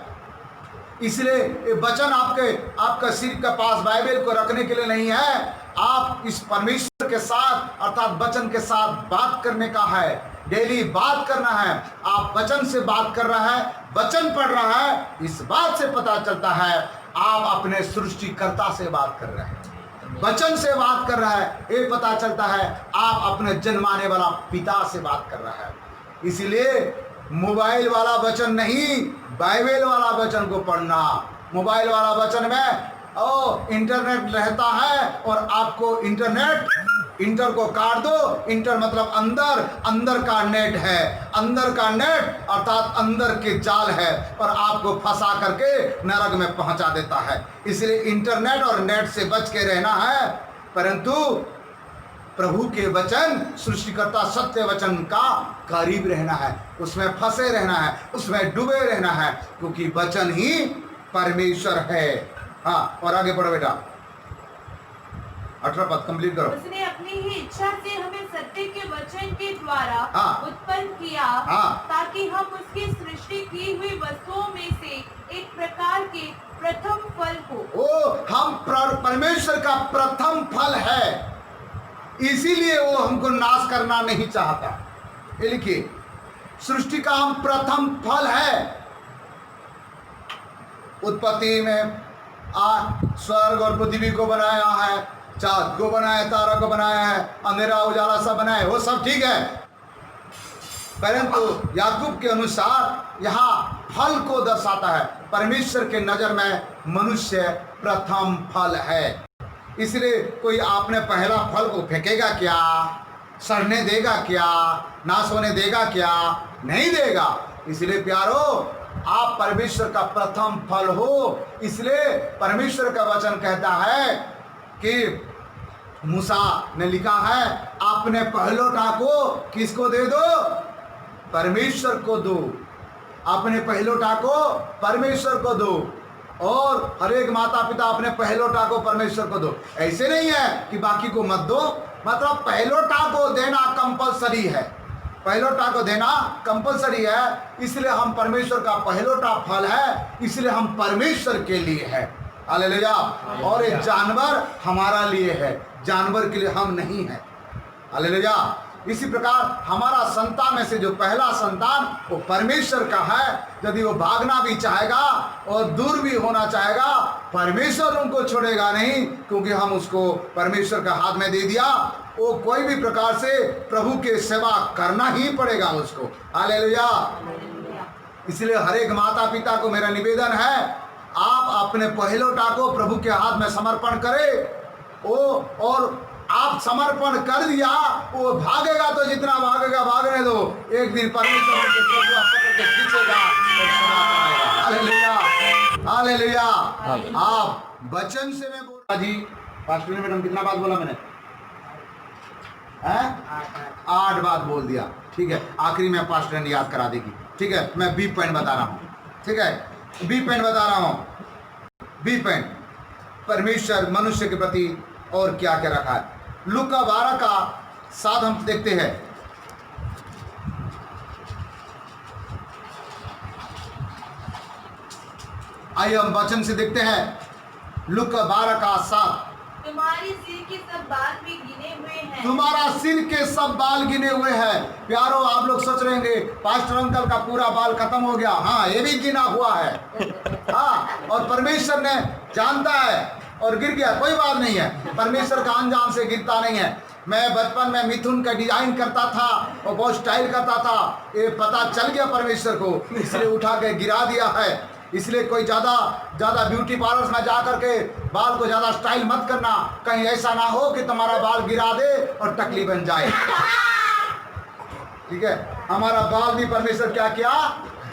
इसलिए वचन आपका सिर के पास बाइबल को रखने के लिए नहीं है, आप इस परमेश्वर के साथ अर्थात वचन के साथ बात करने का है, डेली बात करना है। आप वचन से बात कर रहा है, वचन पढ़ रहा है, इस बात से पता चलता है आप अपने सृष्टिकर्ता से बात कर रहे हैं, वचन से बात कर रहा है, ये पता चलता है आप अपने जन्माने वाला पिता से बात कर रहा है। इसलिए मोबाइल वाला वचन नहीं, बाइबल वाला वचन को पढ़ना। मोबाइल वाला वचन में इंटरनेट रहता है और आपको इंटर को काट दो। इंटर मतलब अंदर, अंदर का नेट है, अंदर का नेट अर्थात अंदर के जाल है और आपको फंसा करके नरक में पहुंचा देता है। इसलिए इंटरनेट और नेट से बच के रहना है, परंतु प्रभु के वचन, सृष्टिकर्ता सत्य वचन का करीब रहना है, उसमें फंसे रहना है, उसमें डूबे रहना है, क्योंकि वचन ही परमेश्वर है। हाँ, और आगे बढ़ो बेटा, 18 पद कंप्लीट करो। उसने अपनी ही इच्छा से हमें सत्य के वचन के द्वारा उत्पन्न किया, ताकि हम उसकी सृष्टि की हुई वस्तुओं में से एक प्रकार के प्रथम फल हो। हम परमेश्वर का प्रथम फल है, इसीलिए वो हमको नाश करना नहीं चाहता। ये लिखिए, सृष्टि का हम प्रथम फल है। उत्पत्ति में स्वर्ग और पृथ्वी को बनाया है, चाँद को बनाया, तारा को बनाया है, अंधेरा उजाला सब बनाया, वो सब ठीक है, परंतु याकूब के अनुसार यहाँ फल को दर्शाता है। परमेश्वर के नजर में मनुष्य प्रथम फल है। इसलिए कोई आपने पहला फल को फेंकेगा क्या, सड़ने देगा क्या, नाश होने देगा क्या? नहीं देगा। इसलिए प्यारो, आप परमेश्वर का प्रथम फल हो। इसलिए परमेश्वर का वचन कहता है कि मूसा ने लिखा है, अपने पहलोटा को किसको दे दो? परमेश्वर को दो। अपने पहलोटा को परमेश्वर को दो। और हर एक माता पिता अपने पहलोटा को परमेश्वर को दो। ऐसे नहीं है कि बाकी को मत दो, मतलब पहलोटा को देना कंपलसरी है। पहलोटा को देना कंपलसरी है। इसलिए हम परमेश्वर का पहलोटा फल है, इसलिए हम परमेश्वर के लिए है। हालेलुया। और एक जानवर हमारा लिए है, जानवर के लिए हम नहीं है। हालेलुया। इसी प्रकार हमारा संतान में से जो पहला संतान वो परमेश्वर का है। यदि वो भागना भी चाहेगा और दूर भी होना चाहेगा, परमेश्वर उनको छोड़ेगा नहीं, क्योंकि हम उसको परमेश्वर का हाथ में दे दिया। वो कोई भी प्रकार से प्रभु के सेवा करना ही पड़ेगा उसको। हालेलुया। इसलिए हर एक माता पिता को मेरा निवेदन है, आप अपने पहलोटा को प्रभु के हाथ में समर्पण करें। और आप समर्पण कर दिया, वो भागेगा तो जितना भागेगा भागने दो। एक दिन परमेश्वर उनके पकड़ के खींचेगा और समाप्त आएगा। Hallelujah, hallelujah. आप वचन से मैं बोल जी। पास्टर मैडम कितना बात बोला मैंने? 8 बात बोल दिया। ठीक है, आखिरी में पास्टर ने याद करा देगी। ठीक है, मैं बी पॉइंट बता रहा हूँ। ठीक है, बी पॉइंट बता रहा हूँ। बी पॉइंट, परमेश्वर मनुष्य के प्रति और क्या क्या रखा है। लूका 12 का 7 हम देखते हैं। आइए हम वचन से देखते हैं। लूका 12 का 7। तुम्हारी सिर के सब बाल भी गिने हुए हैं। तुम्हारा सिर के सब बाल गिने हुए हैं। प्यारो, आप लोग सोच रहे होंगे पास्टर अंकल का पूरा बाल खत्म हो गया। हाँ, ये भी गिना हुआ है। हाँ, और परमेश्वर ने जानता है और गिर गया, कोई बात नहीं है। परमेश्वर का अनजान से गिरता नहीं है। मैं बचपन में मिथुन का डिजाइन करता था और बहुत स्टाइल करता था, ये पता चल गया परमेश्वर को, इसलिए उठा के गिरा दिया है। इसलिए कोई ज़्यादा ब्यूटी पार्लर में जा करके बाल को ज़्यादा स्टाइल मत करना, कहीं ऐसा ना हो कि तुम्हारा बाल गिरा दे और टकली बन जाए। ठीक है, हमारा बाल भी परमेश्वर क्या किया?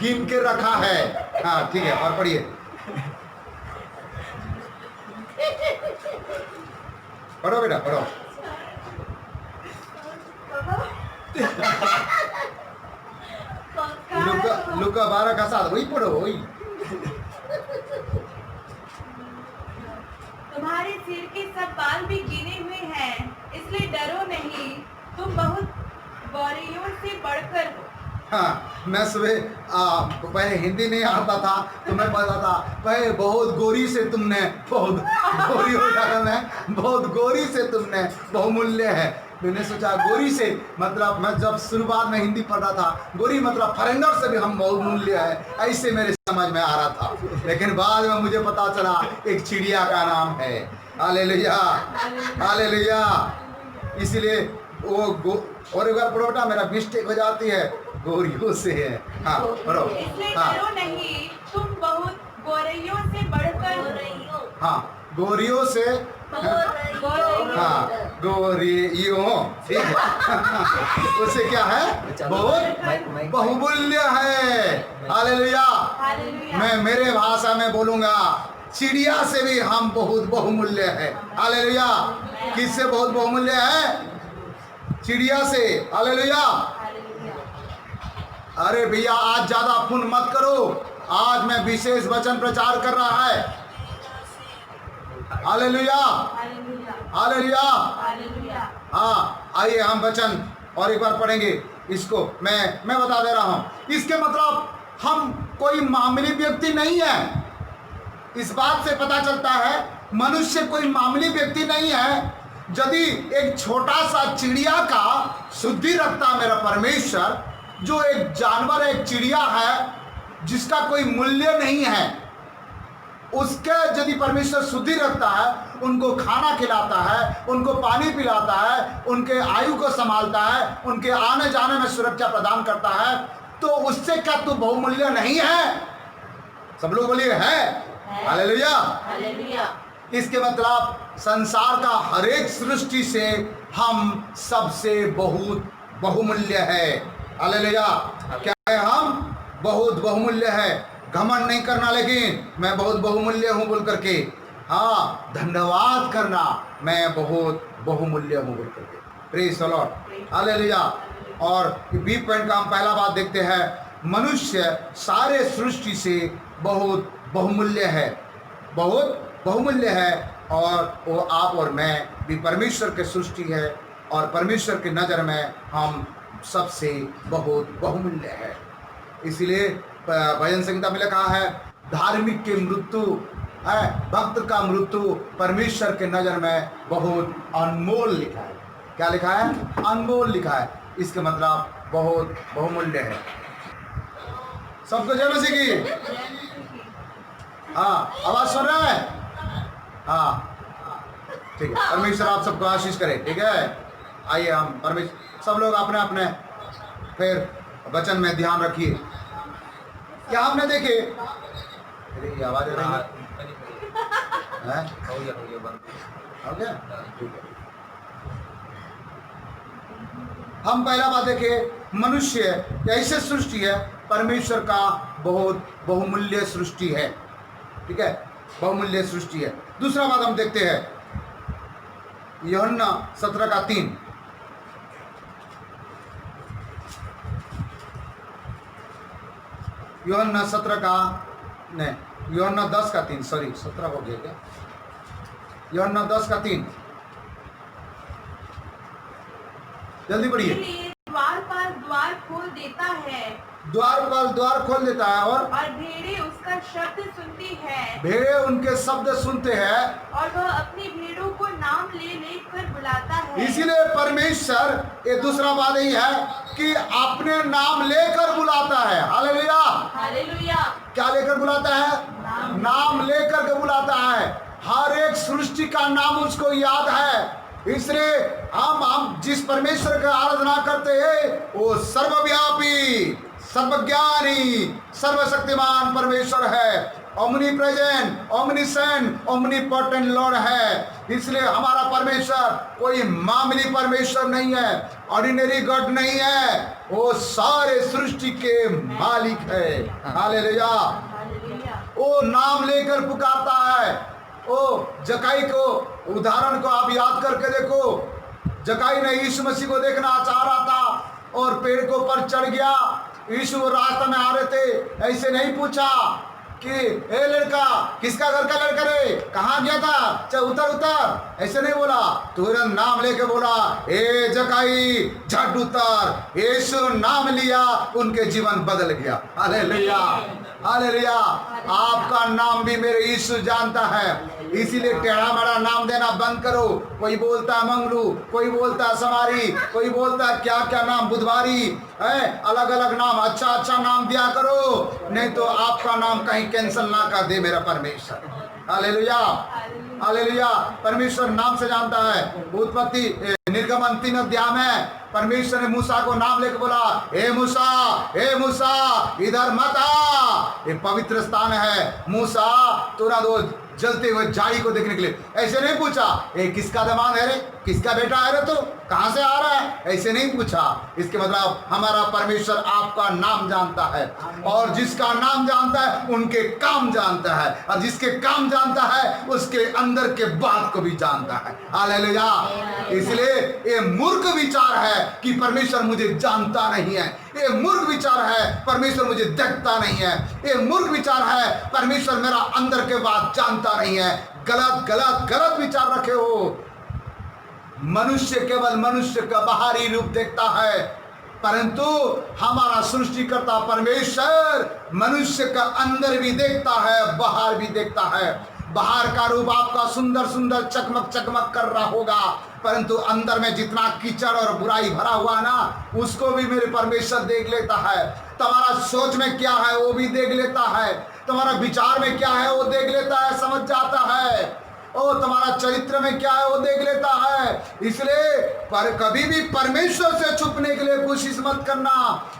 गिन के रखा है। हाँ, ठीक है, और पढ़िए। पढ़ो बेटा, पढ़ो। लूका 12 का 7, वही पढ़ो, वही। तुम्हारे सिर के सब बाल भी गिने हुए हैं, इसलिए डरो नहीं, तुम बहुत गौरियों से बढ़कर हो। हाँ, मैं सुबह पहले हिंदी नहीं आता था तो मैं पढ़ता था, पहले बहुत गोरी से तुमने, बहुत गोरी हो जाता, मैं बहुत गोरी से तुमने बहुमूल्य है। मैंने सोचा गोरी से मतलब, मैं जब शुरुआत में हिंदी पढ़ रहा था, गोरी मतलब फॉरेनर से भी हम बहुमूल्य है, ऐसे मेरे समझ में आ रहा था। लेकिन बाद में मुझे पता चला एक चिड़िया का नाम है। Hallelujah, hallelujah. इसलिए वो और एक बार पढ़ो बेटा, मेरा मिस्टेक हो जाती है, गोरियों से है। हाँ, पढ़ो। इसलिए हाँ, डरो नहीं, तुम बहुत गोरियों से बढ़कर हो। हाँ, गोरियों से, हाँ, गोरियों, ठीक है। उससे क्या है? बहुत बहुमूल्य है। हालेलुया। मैं मेरे भाषा में बोलूंगा, चिड़िया से भी हम बहुत बहुमूल्य है। हालेलुया। किससे बहुत बहुमूल्य है? चिड़िया से। हालेलुया। अरे भैया, आज ज्यादा फोन मत करो, आज मैं विशेष वचन प्रचार कर रहा है। Hallelujah, hallelujah. हाँ, आइए हम वचन और एक बार पढ़ेंगे इसको। मैं बता दे रहा हूं, इसके मतलब हम कोई मामूली व्यक्ति नहीं है। इस बात से पता चलता है मनुष्य कोई मामूली व्यक्ति नहीं है। यदि एक छोटा सा चिड़िया का शुद्धि रखता मेरा परमेश्वर, जो एक जानवर, एक चिड़िया है जिसका कोई मूल्य नहीं है, उसके यदि परमेश्वर शुद्धि रखता है, उनको खाना खिलाता है, उनको पानी पिलाता है, उनके आयु को संभालता है, उनके आने जाने में सुरक्षा प्रदान करता है, तो उससे क्या तू बहुमूल्य नहीं है? सब लोग बोलिए है। हालेलुया। हालेलुया। इसके मतलब संसार का हर एक सृष्टि से हम सबसे बहुत बहुमूल्य है। हालेलुया। क्या है? हम बहुत बहुमूल्य है। घमंड नहीं करना, लेकिन मैं बहुत बहुमूल्य हूं बोल करके, हाँ, धन्यवाद करना, मैं बहुत बहुमूल्य हूं बोल करके। Praise the Lord. हालेलुया। और बी पॉइंट का हम पहला बात देखते हैं, मनुष्य सारे सृष्टि से बहुत बहुमूल्य है, बहुत बहुमूल्य है। और वो आप और मैं भी परमेश्वर के सृष्टि है, और परमेश्वर की नज़र में हम सबसे बहुत बहुमूल्य है। इसलिए भजन संहिता में लिखा है, धार्मिक की मृत्यु है, भक्त का मृत्यु परमेश्वर के नज़र में बहुत अनमोल लिखा है। क्या लिखा है? अनमोल लिखा है। इसके मतलब बहुत बहुमूल्य है। सबको जय मसीह की। हाँ, आवाज सुन रहे हैं? हाँ, ठीक है। परमेश्वर आप सबको आशीष करे। ठीक है, आइए हम परमेश्वर सब लोग अपने अपने फिर वचन में ध्यान रखिए। क्या आपने देखे? अरे ये आवाज आ रही है? हो गया? ठीक है। हम पहला बात देखें, मनुष्य ऐसे सृष्टि है, परमेश्वर का बहुत बहुमूल्य सृष्टि है। ठीक है, बहुमूल्य सृष्टि है। दूसरा बात हम देखते हैं, यूहन्ना 17:3। यूहन्ना 10:3, सॉरी 17 हो गया क्या? यूहन्ना 10:3, जल्दी पढ़िए। द्वार पर द्वार खोल देता है, द्वार पर द्वार खोल देता है, और भेड़ें उसका शब्द सुनती है, भेड़े उनके शब्द सुनते हैं, और वह अपनी भेड़ों को नाम ले लेकर बुलाता है। इसीलिए परमेश्वर, ये दूसरा बात यही है कि अपने नाम लेकर बुलाता है। हालेलुया। हालेलुया। क्या लेकर बुलाता है? नाम लेकर के बुलाता है। हर एक सृष्टि का नाम उसको याद है। इसलिए हम जिस परमेश्वर का आराधना करते हैं, वो सर्वव्यापी, सर्वज्ञानी, सर्वशक्तिमान परमेश्वर है। Omni present, omniscient, omnipotent Lord है। इसलिए हमारा परमेश्वर कोई मामूली परमेश्वर नहीं है, ऑर्डिनरी गॉड नहीं है, वो सारे सृष्टि के मालिक है। हालेलुया। वो नाम लेकर पुकारता है। ओ जकाई को उदाहरण को आप याद करके देखो। जकाई ने यीशु मसीह को देखना चाह रहा था और पेड़ को पर चढ़ गया। यीशु रास्ते में आ रहे थे, ऐसे नहीं पूछा कि ए लड़का, किसका घर का लड़का रे, कहाँ गया था, चल उतर उतर, ऐसे नहीं बोला। तुरंत नाम लेके बोला, ए जकाई झट उतर। यीशु नाम लिया, उनके जीवन बदल गया। हालेलुया। हालेलुया। आपका नाम भी मेरे यीशु जानता है। इसीलिए टेढ़ा मेढ़ा नाम देना बंद करो। कोई बोलता है मंगलू, कोई बोलता है समारी, कोई बोलता है क्या क्या नाम, बुधवारी है, अलग अलग नाम, अच्छा अच्छा नाम दिया करो, नहीं तो आपका नाम कहीं कैंसिल ना कर दे मेरा परमेश्वर। हालेलुया। हालेलुया। परमेश्वर नाम से जानता है। उत्पत्ति निर्गमन 3 अध्याय में परमेश्वर ने मूसा को नाम लेकर बोला, हे मूसा, हे मूसा, इधर मत आ, ये पवित्र स्थान है। मूसा तुरंत वो जलते हुए झाड़ी को देखने के लिए, ऐसे नहीं पूछा ये किसका दामाद है रे, किसका बेटा है रे, तो कहां से आ रहा है, ऐसे नहीं पूछा। इसके मतलब हमारा परमेश्वर आपका नाम जानता है, और जिसका नाम जानता है उनके काम जानता है, और जिसके काम जानता है उसके अंदर के बात को भी जानता है। हालेलुया। इसलिए ये मूर्ख विचार है कि परमेश्वर मुझे जानता नहीं है, ये मूर्ख विचार है परमेश्वर मुझे देखता नहीं है, ये मूर्ख विचार है परमेश्वर मेरा अंदर के बात जानता नहीं है। गलत गलत गलत विचार रखे हो। मनुष्य केवल मनुष्य का बाहरी रूप देखता है, परंतु हमारा सृष्टिकर्ता परमेश्वर मनुष्य का अंदर भी देखता है, बाहर भी देखता है। बाहर का रूप आपका सुंदर सुंदर चकमक चकमक कर रहा होगा, परंतु अंदर में जितना कीचड़ और बुराई भरा हुआ ना, उसको भी मेरे परमेश्वर देख लेता है। तुम्हारा सोच में क्या है वो भी देख लेता है, तुम्हारा विचार में क्या है वो देख लेता है, समझ जाता है। ओ तुम्हारा चरित्र में क्या है वो देख लेता है। इसलिए पर कभी भी परमेश्वर से छुपने के लिए कोशिश मत करना।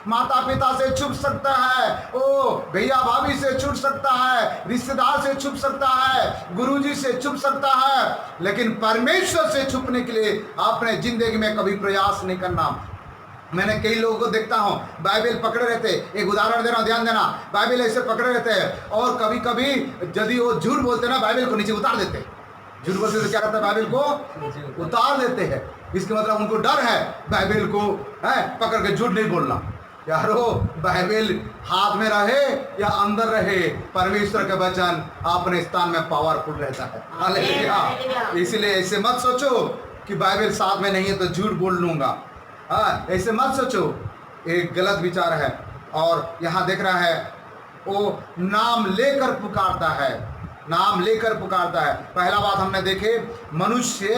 माता पिता से छुप सकता है, ओ भैया भाभी से छुप सकता है, रिश्तेदार से छुप सकता है, गुरुजी से छुप सकता है, लेकिन परमेश्वर से छुपने के लिए अपने जिंदगी में कभी प्रयास नहीं करना। मैंने कई लोगों को देखता हूँ बाइबल पकड़े रहते, एक उदाहरण दे रहा हूँ, ध्यान देना, बाइबल ऐसे पकड़े रहते हैं और कभी कभी यदि वो झूठ बोलते ना बाइबल को नीचे उतार देते। झूठ बोलते तो क्या करता है, बाइबल को उतार देते हैं। इसके मतलब उनको डर है बाइबल को पकड़ के झूठ नहीं बोलना। यारो बाइबल हाथ में रहे या अंदर रहे, परमेश्वर का वचन अपने स्थान में पावरफुल रहता है। हालेलुया। इसलिए ऐसे मत सोचो कि बाइबल साथ में नहीं है तो झूठ बोल लूंगा। हाँ, ऐसे मत सोचो, एक गलत विचार है। और यहाँ देख रहा है वो नाम लेकर पुकारता है, नाम लेकर पुकारता है। पहला बात हमने देखे मनुष्य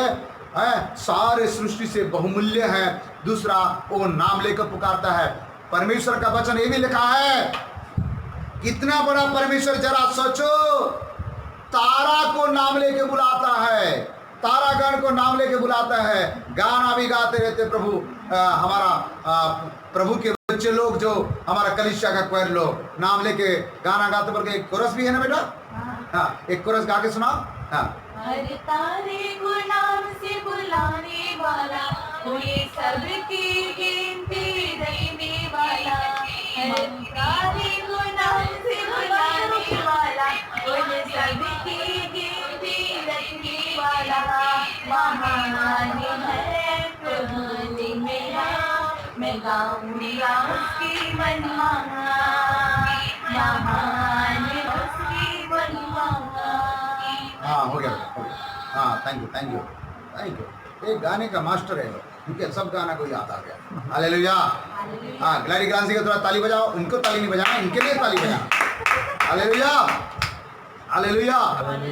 है सारे सृष्टि से बहुमूल्य है। दूसरा वो नाम लेकर पुकारता है। परमेश्वर का वचन ये भी लिखा है, कितना बड़ा परमेश्वर जरा सोचो, तारा को नाम लेके बुलाता है, तारागण को नाम लेके बुलाता है। गाना भी गाते रहते प्रभु, हमारा प्रभु के बच्चे लोग जो हमारा कलीसिया का क्वायर लोग नाम लेके गाना गाते, बल्कि एक कोरस भी है ना बेटा। हाँ, एक कोरस गा के सुनाओ। हाँ, हर तारे को नाम से बुलाने वाला, कोई सबकी गिनती रखने वाला। हर तारे को नाम से बुलाने वाला, कोई सबकी गिनती रखने वाला। महान है प्रभु जी मेरा, मैं गाऊंगा उसकी मनमाना। महान उसकी मनमाना। हाँ, हो गया, हो गया। हाँ, thank you, thank you, thank you. एक गाने का मास्टर है, क्योंकि सब गाना को याद आ गया। हालेलुया। हाँ, ग्लैडी ग्रांसी का थोड़ा ताली बजाओ, इनको ताली नहीं बजाना, इनके लिए ताली बजाना। Hallelujah, hallelujah.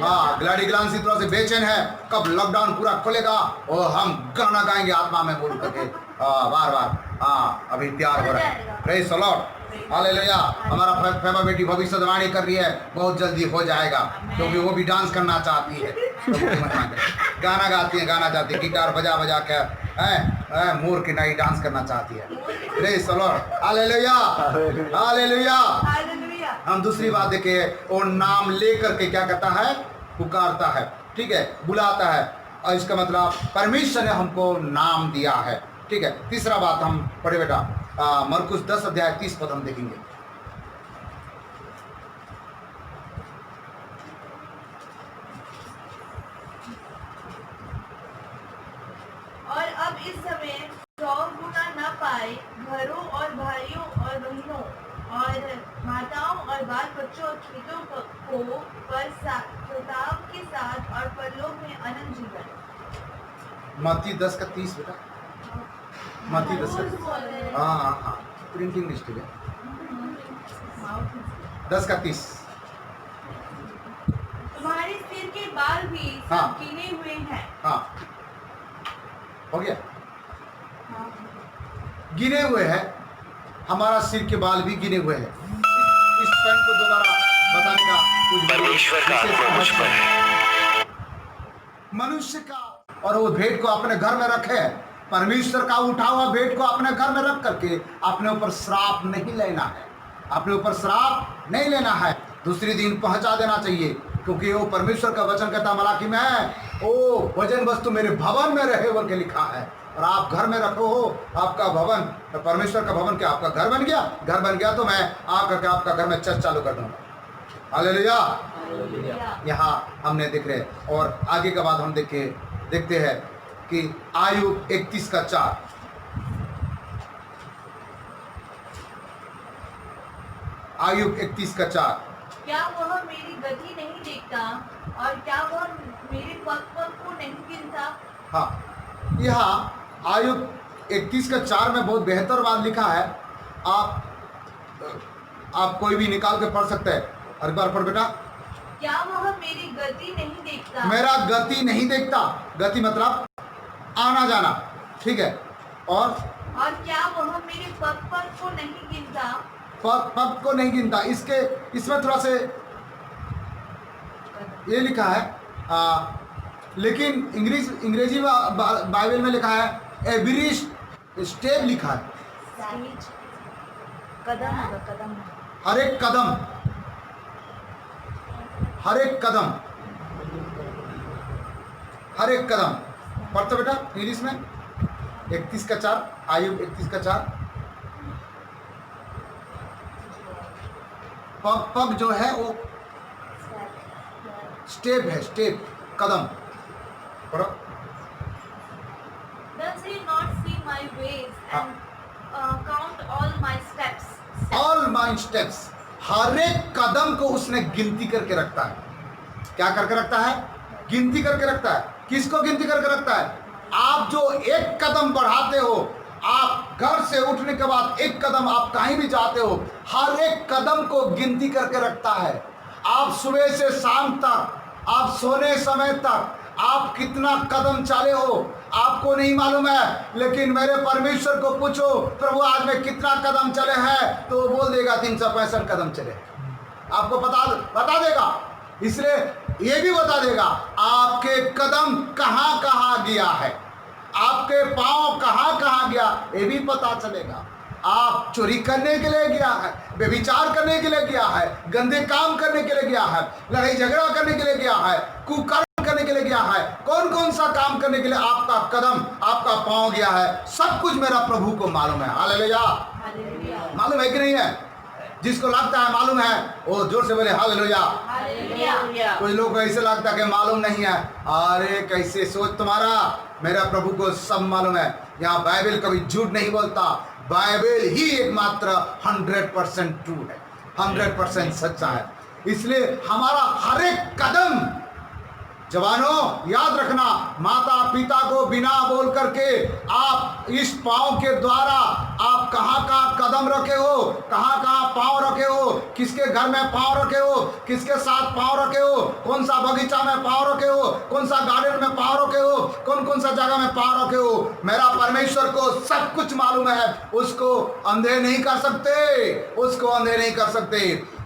हाँ, ग्लैडी ग्रांसी थोड़ा से बेचैन है, कब लॉकडाउन पूरा खुलेगा और हम गाना गाएंगे आत्मा में बोल करके बार बार। हाँ, अभी तैयार हो रहा है। Praise the Lord. हालेलुया। हमारा फेमा बेटी भविष्यवाणी कर रही है, बहुत जल्दी हो जाएगा, क्योंकि वो भी डांस करना चाहती है, गाना गाती है, गाना चाहती है, गिटार बजा बजा के मोर की नाई डांस करना चाहती है। Praise the Lord. Hallelujah, hallelujah. हम दूसरी बात देखें, और नाम लेकर के क्या कहता है, पुकारता है, ठीक है, बुलाता है। और इसका मतलब परमेश्वर ने हमको नाम दिया है, ठीक है। तीसरा बात हम पढ़े बेटा, मरकुस 10 अध्याय 30 पद हम देखेंगे। और अब इस समय 100 गुना न पाए, घरों और भाइयों और बहनों और माताओं और बाल बच्चों और खेतों को पर प्रताप के साथ और परलोक में अनंत जीवन। मत्ती 10 का 30 बेटा, मत्ती 10 का, हाँ हाँ हाँ, प्रिंटिंग लिस्ट है 10 का 30। तुम्हारे सिर के बाल भी सब हाँ। गिने हुए हैं। हाँ, हो गया, गिने हुए हैं, हमारा सिर के बाल भी गिने हुए हैं। इस पॉइंट को दोबारा बताने का कुछ परमेश्वर का आत्मा मुझ पर है। मनुष्य का, और वो भेंट को अपने घर में रखे, परमेश्वर का उठा हुआ भेंट को अपने घर में रख करके अपने ऊपर श्राप नहीं लेना है, अपने ऊपर श्राप नहीं लेना है, दूसरी दिन पहुंचा देना चाहिए, क्योंकि वो परमेश्वर का वचन कहता मलाकी में है, ओ वजन वस्तु मेरे भवन में रहे बोल के लिखा है। और आप घर में रखो हो, आपका भवन, परमेश्वर का भवन क्या आपका घर बन गया? घर बन गया तो मैं आकर के आपका घर में चर्च चालू कर दूंगा। हालेलुया। यहाँ हमने देख रहे, और आगे का बात हम देखते हैं कि आयु 31 का 4, आयु 31 का 4। क्या वह मेरी गति नहीं देखता और क्या वह मेरे पग पग को नहीं गिनता? हाँ, यहाँ आयु 31 का 4 में बहुत बेहतर बात लिखा है। आप कोई भी निकाल के पढ़ सकते हैं। एक बार पढ़ बेटा। क्या वह मेरी गति नहीं देखता? मेरा गति नहीं देखता, गति मतलब आना जाना, ठीक है। और क्या वह मेरे पग पग को नहीं गिनता? पग को नहीं गिनता। इसमें थोड़ा से ये लिखा है लेकिन अंग्रेजी बाइबल में लिखा है एवरी स्टेप लिखा है, कदम होगा, कदम। हर एक कदम, हर एक कदम, हर एक कदम। पढ़ते बेटा इंग्लिश में 31:4, आयुब 31:4। पग जो है वो स्टेप है, स्टेप, कदम। पढ़ो। Does he not see my ways and count all my steps? All my steps, हर एक कदम को उसने गिनती करके रखता है। क्या करके रखता है? गिनती करके रखता है। किसको गिनती करके रखता है? आप जो एक कदम बढ़ाते हो, आप घर से उठने के बाद एक कदम आप कहीं भी जाते हो, हर एक कदम को गिनती करके रखता है। आप सुबह से शाम तक, आप सोने समय तक आप कितना कदम चले हो आपको नहीं मालूम है, लेकिन मेरे परमेश्वर को पूछो प्रभु आज मैं कितना कदम चले हैं, तो वो बोल देगा 365 कदम चले। आपको बता देगा। इसलिए ये भी बता देगा आपके कदम कहाँ कहाँ गया है, आपके पाँव कहाँ कहाँ गया, ये भी पता चलेगा। आप चोरी करने के लिए गया है, व्यभिचार करने के लिए गया है, गंदे काम करने के लिए गया है, लड़ाई झगड़ा करने के लिए गया है, कुकर्म करने के लिए गया है, कौन कौन सा काम करने के लिए आपका कदम, आपका पाँव गया है, सब कुछ मेरा प्रभु को मालूम है। हालेलुया। मालूम है कि नहीं है? जिसको लगता है मालूम है वो जोर से बोले हालेलुया। कुछ लोग को ऐसे लगता है कि मालूम नहीं है। अरे कैसे सोच तुम्हारा, मेरा प्रभु को सब मालूम है। यहाँ बाइबल कभी झूठ नहीं बोलता, बाइबल ही एकमात्र 100% ट्रू है, 100% सच्चा है। इसलिए हमारा हर एक कदम, जवानों याद रखना, माता पिता को बिना बोल करके आप इस पाँव के द्वारा आप कहाँ कहाँ कदम रखे हो, कहाँ कहाँ पाँव रखे हो, किसके घर में पाँव रखे हो, किसके साथ पाँव रखे हो, कौन सा बगीचा में पाँव रखे हो, कौन सा गार्डन में पाँव रखे हो, कौन कौन सा जगह में पाँव रखे हो। मेरा परमेश्वर को सब कुछ मालूम है, उसको अंधे नहीं कर सकते, उसको अंधे नहीं कर सकते।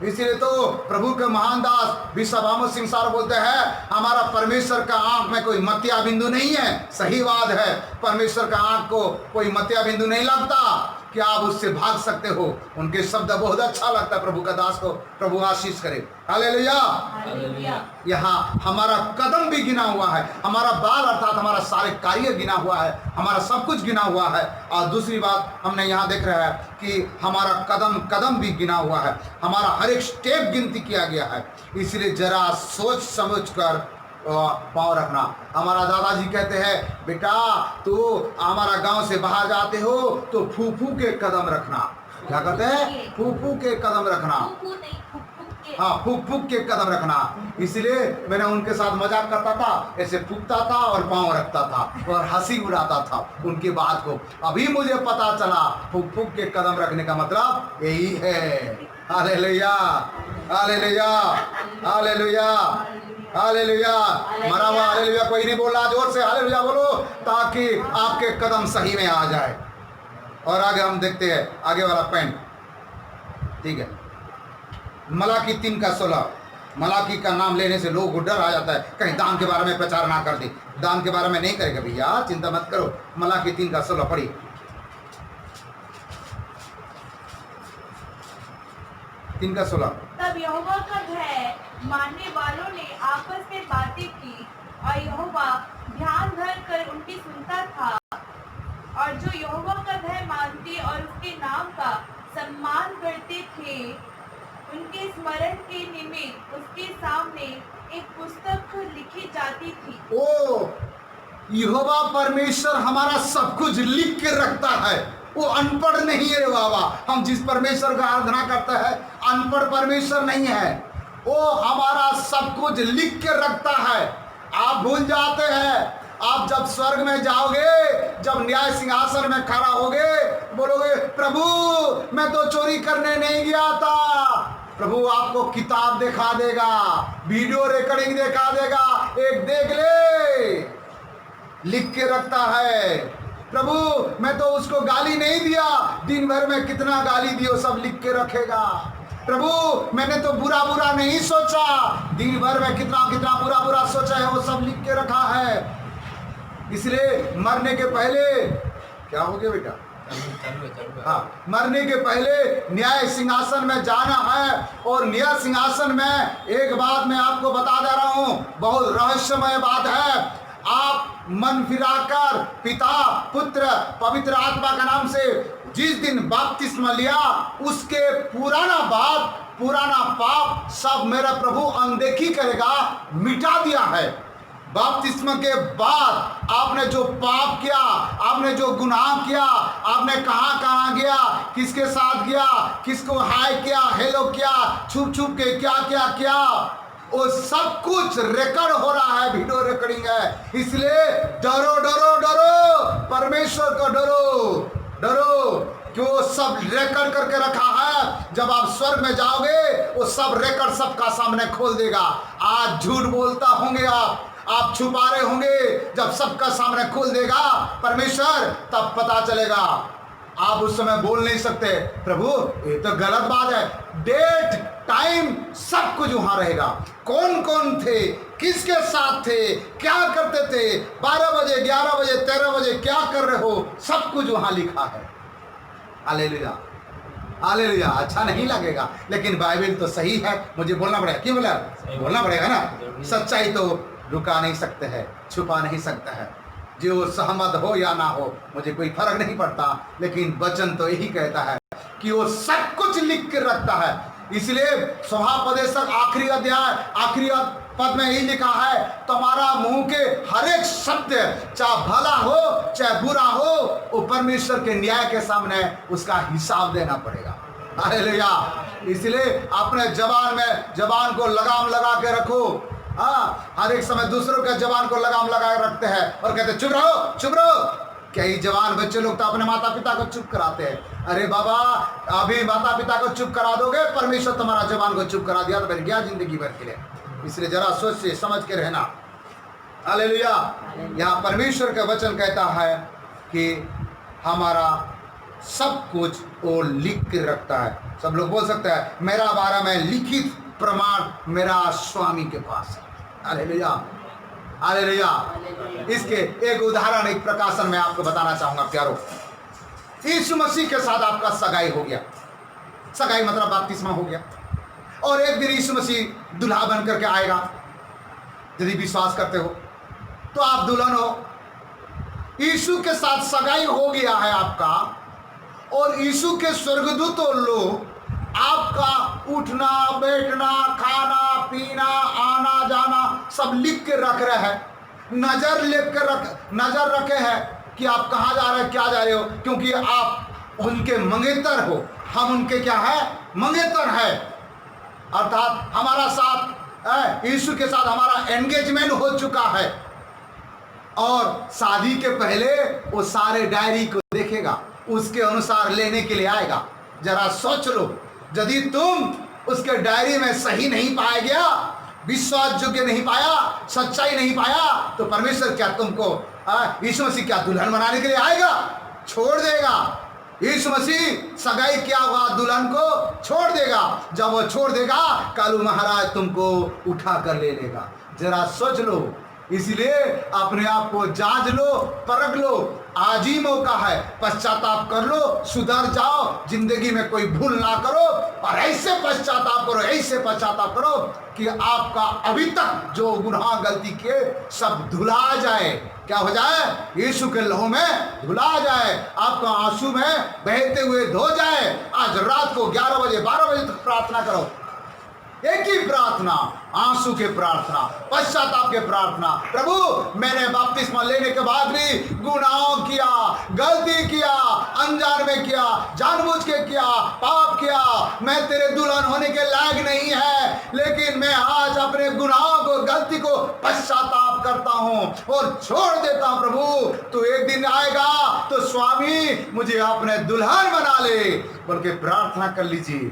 इसीलिए तो प्रभु के महान दास विश्वभानु सिंह साहब बोलते हैं हमारा परमेश्वर का आंख में कोई मतिया बिंदु नहीं है। सही बात है, परमेश्वर का आंख को कोई मतिया बिंदु नहीं लगता कि आप उससे भाग सकते हो। उनके शब्द बहुत अच्छा लगता है प्रभु का दास को। प्रभु आशीष करे। हालेलुया। यहाँ हमारा कदम भी गिना हुआ है, हमारा बाल अर्थात हमारा सारे कार्य गिना हुआ है, हमारा सब कुछ गिना हुआ है। और दूसरी बात हमने यहाँ देख रहा है कि हमारा कदम कदम भी गिना हुआ है, हमारा हर एक स्टेप गिनती किया गया है। इसलिए जरा सोच समझ कर पाँव रखना। हमारा दादाजी कहते हैं बेटा तू हमारा गांव से बाहर जाते हो तो फूफू के कदम रखना। क्या कहते हैं? फूफू के कदम रखना। हाँ, फूक फूक के कदम रखना। इसलिए मैंने उनके साथ मजाक करता था, ऐसे फूकता था और पाँव रखता था और हंसी उड़ाता था उनकी बात को। अभी मुझे पता चला फूक फूक के कदम रखने का मतलब यही है। Hallelujah, hallelujah, hallelujah, hallelujah. मरा हुआ हालेलुया कोई नहीं बोल रहा, जोर से हालेलुया बोलो ताकि आपके कदम सही में आ जाए। और आगे हम देखते हैं आगे वाला पॉइंट, ठीक है। मलाकी 3:16। मलाकी का नाम लेने से लोग को डर आ जाता है, कहीं दान के बारे में प्रचार ना कर दे। दान के बारे में नहीं करेगा भैया, चिंता मत करो। मलाकी 3:16 पढ़िए। 3:16। तब यहोवा का भय मानने वालों ने आपस में बातें की और यहोवा ध्यान धर कर उनकी सुनता था, और जो यहोवा का भय मानते और उसके नाम का सम्मान करते थे उनके स्मरण के निमित्त उसके सामने एक पुस्तक लिखी जाती थी। ओ यहोवा परमेश्वर हमारा सब कुछ लिख के रखता है, वो अनपढ़ नहीं है बाबा। हम जिस परमेश्वर का आराधना करते हैं अनपढ़ परमेश्वर नहीं है, वो हमारा सब कुछ लिख के रखता है। आप भूल जाते हैं, आप जब स्वर्ग में जाओगे, जब न्याय सिंहासन में खड़ा होगे, बोलोगे प्रभु मैं तो चोरी करने नहीं गया था। प्रभु आपको किताब दिखा देगा, वीडियो रिकॉर्डिंग दिखा देगा, एक देख ले, लिख के रखता है। प्रभु मैं तो उसको गाली नहीं दिया, दिन भर में कितना गाली दियो सब लिख के रखेगा। प्रभु मैंने तो बुरा बुरा नहीं सोचा, दिन भर में कितना कितना बुरा बुरा सोचा है वो सब लिख के रखा है। इसलिए मरने के पहले क्या हो गया बेटा? हाँ, मरने के पहले न्याय सिंहासन में जाना है। और न्याय सिंहासन में एक बात मैं आपको बता दे रहा हूं, बहुत रहस्यमय बात है। आप मन फिराकर पिता पुत्र पवित्र आत्मा का नाम से जिस दिन बपतिस्मा लिया, उसके पुराना बात पुराना पाप सब मेरा प्रभु अनदेखी करेगा, मिटा दिया है। बपतिस्मा के बाद आपने जो पाप किया, आपने जो गुनाह किया, आपने कहां कहां गया, किसके साथ गया, किसको हाय किया, हेलो किया, छुप छुप के क्या क्या किया, वो सब कुछ रिकॉर्ड हो रहा है, वीडियो रिकॉर्डिंग है। इसलिए डरो डरो डरो, परमेश्वर को डरो डरो, क्यों सब रिकॉर्ड करके रखा है। जब आप स्वर्ग में जाओगे वो सब रिकॉर्ड सबका सामने खोल देगा। आज झूठ बोलता होंगे आप छुपा रहे होंगे, जब सबका सामने खोल देगा परमेश्वर, तब पता चलेगा। आप उस समय बोल नहीं सकते प्रभु ये तो गलत बात है। डेट टाइम सब कुछ वहां रहेगा, कौन कौन थे, किसके साथ थे, क्या करते थे, 12 बजे 11 बजे 13 बजे क्या कर रहे हो, सब कुछ वहां लिखा है। Hallelujah hallelujah. अच्छा नहीं लगेगा लेकिन बाइबल तो सही है, मुझे बोलना पड़ेगा। क्यों बोला? बोलना पड़ेगा ना। सच्चाई तो रुका नहीं सकते हैं, छुपा नहीं सकता है। जो सहमत हो या ना हो मुझे कोई फर्क नहीं पड़ता, लेकिन वचन तो यही कहता है कि वो सब कुछ लिख कर रखता है। इसलिए स्वभावोपदेशक आखिरी अध्याय आखिरी पद में यही लिखा है, तुम्हारा मुंह के हर एक शब्द चाहे भला हो चाहे बुरा हो, वो परमेश्वर के न्याय के सामने उसका हिसाब देना पड़ेगा। हालेलुया। इसलिए अपने जबान को लगाम लगा के रखो। हाँ, हर एक समय दूसरों के जबान को लगाम लगा के रखते हैं और कहते चुप रहो चुप रहो। कई जवान बच्चे लोग तो अपने माता पिता को चुप कराते हैं। अरे बाबा, अभी माता पिता को चुप करा दोगे, परमेश्वर तुम्हारा जबान को चुप करा दिया तो फिर क्या जिंदगी भर के लिए। इसलिए जरा सोच से समझ के रहना। हालेलुया। यहाँ परमेश्वर का वचन कहता है कि हमारा सब कुछ वो लिख के रखता है। सब लोग बोल सकते हैं मेरा बारे में लिखित प्रमाण मेरा स्वामी के पास है। Hallelujah hallelujah. इसके एक उदाहरण, एक प्रकाशन मैं आपको बताना चाहूंगा प्यारो। यीशु मसीह के साथ आपका सगाई हो गया, सगाई मतलब बपतिस्मा हो गया, और एक दिन यीशु मसीह दुल्हा बन करके आएगा। यदि विश्वास करते हो तो आप दुल्हन हो। यीशु के साथ सगाई हो गया है आपका, और यीशु के स्वर्गदूतों लोग आपका उठना बैठना खाना पीना आना जाना सब लिख के रख रहे हैं। नजर रखे हैं कि आप कहाँ जा रहे हैं, क्या जा रहे हो, क्योंकि आप उनके मंगेतर हो। हम उनके क्या है? मंगेतर है। अर्थात हमारा साथ यीशु के साथ हमारा एंगेजमेंट हो चुका है, और शादी के पहले वो सारे डायरी को देखेगा, उसके अनुसार लेने के लिए आएगा। जरा सोच लो, यदि तुम उसके डायरी में सही नहीं पाया गया, विश्वास योग्य नहीं पाया, सच्चाई नहीं पाया, तो परमेश्वर क्या तुमको यीशु मसीह क्या दुल्हन बनाने के लिए आएगा? छोड़ देगा। यीशु मसीह सगाई किया हुआ दुल्हन को छोड़ देगा। जब वो छोड़ देगा, कालू महाराज तुमको उठा कर ले लेगा। जरा सोच लो। इसलिए अपने आप को जांच लो, परख लो। आज ही मौका है, पश्चाताप कर लो, सुधर जाओ, जिंदगी में कोई भूल ना करो, और ऐसे पश्चाताप करो, ऐसे पश्चाताप करो कि आपका अभी तक जो गुनाह गलती किए सब धुला जाए। क्या हो जाए? यीशु के लहू में धुला जाए, आपका आंसू में बहते हुए धो जाए। आज रात को 11 बजे 12 बजे तक प्रार्थना करो। एक ही प्रार्थना, आंसू के प्रार्थना, पश्चाताप के प्रार्थना। प्रभु, मैंने बपतिस्मा लेने के बाद भी गुनाह किया, गलती किया, अनजान में किया, जानबूझ के किया, पाप किया। मैं तेरे दुल्हन होने के लायक नहीं है, लेकिन मैं आज अपने गुनाहों को, गलती को पश्चाताप करता हूं और छोड़ देता हूं। प्रभु, तू एक दिन आएगा तो स्वामी मुझे अपने दुल्हन बना ले, बल्कि प्रार्थना कर लीजिए।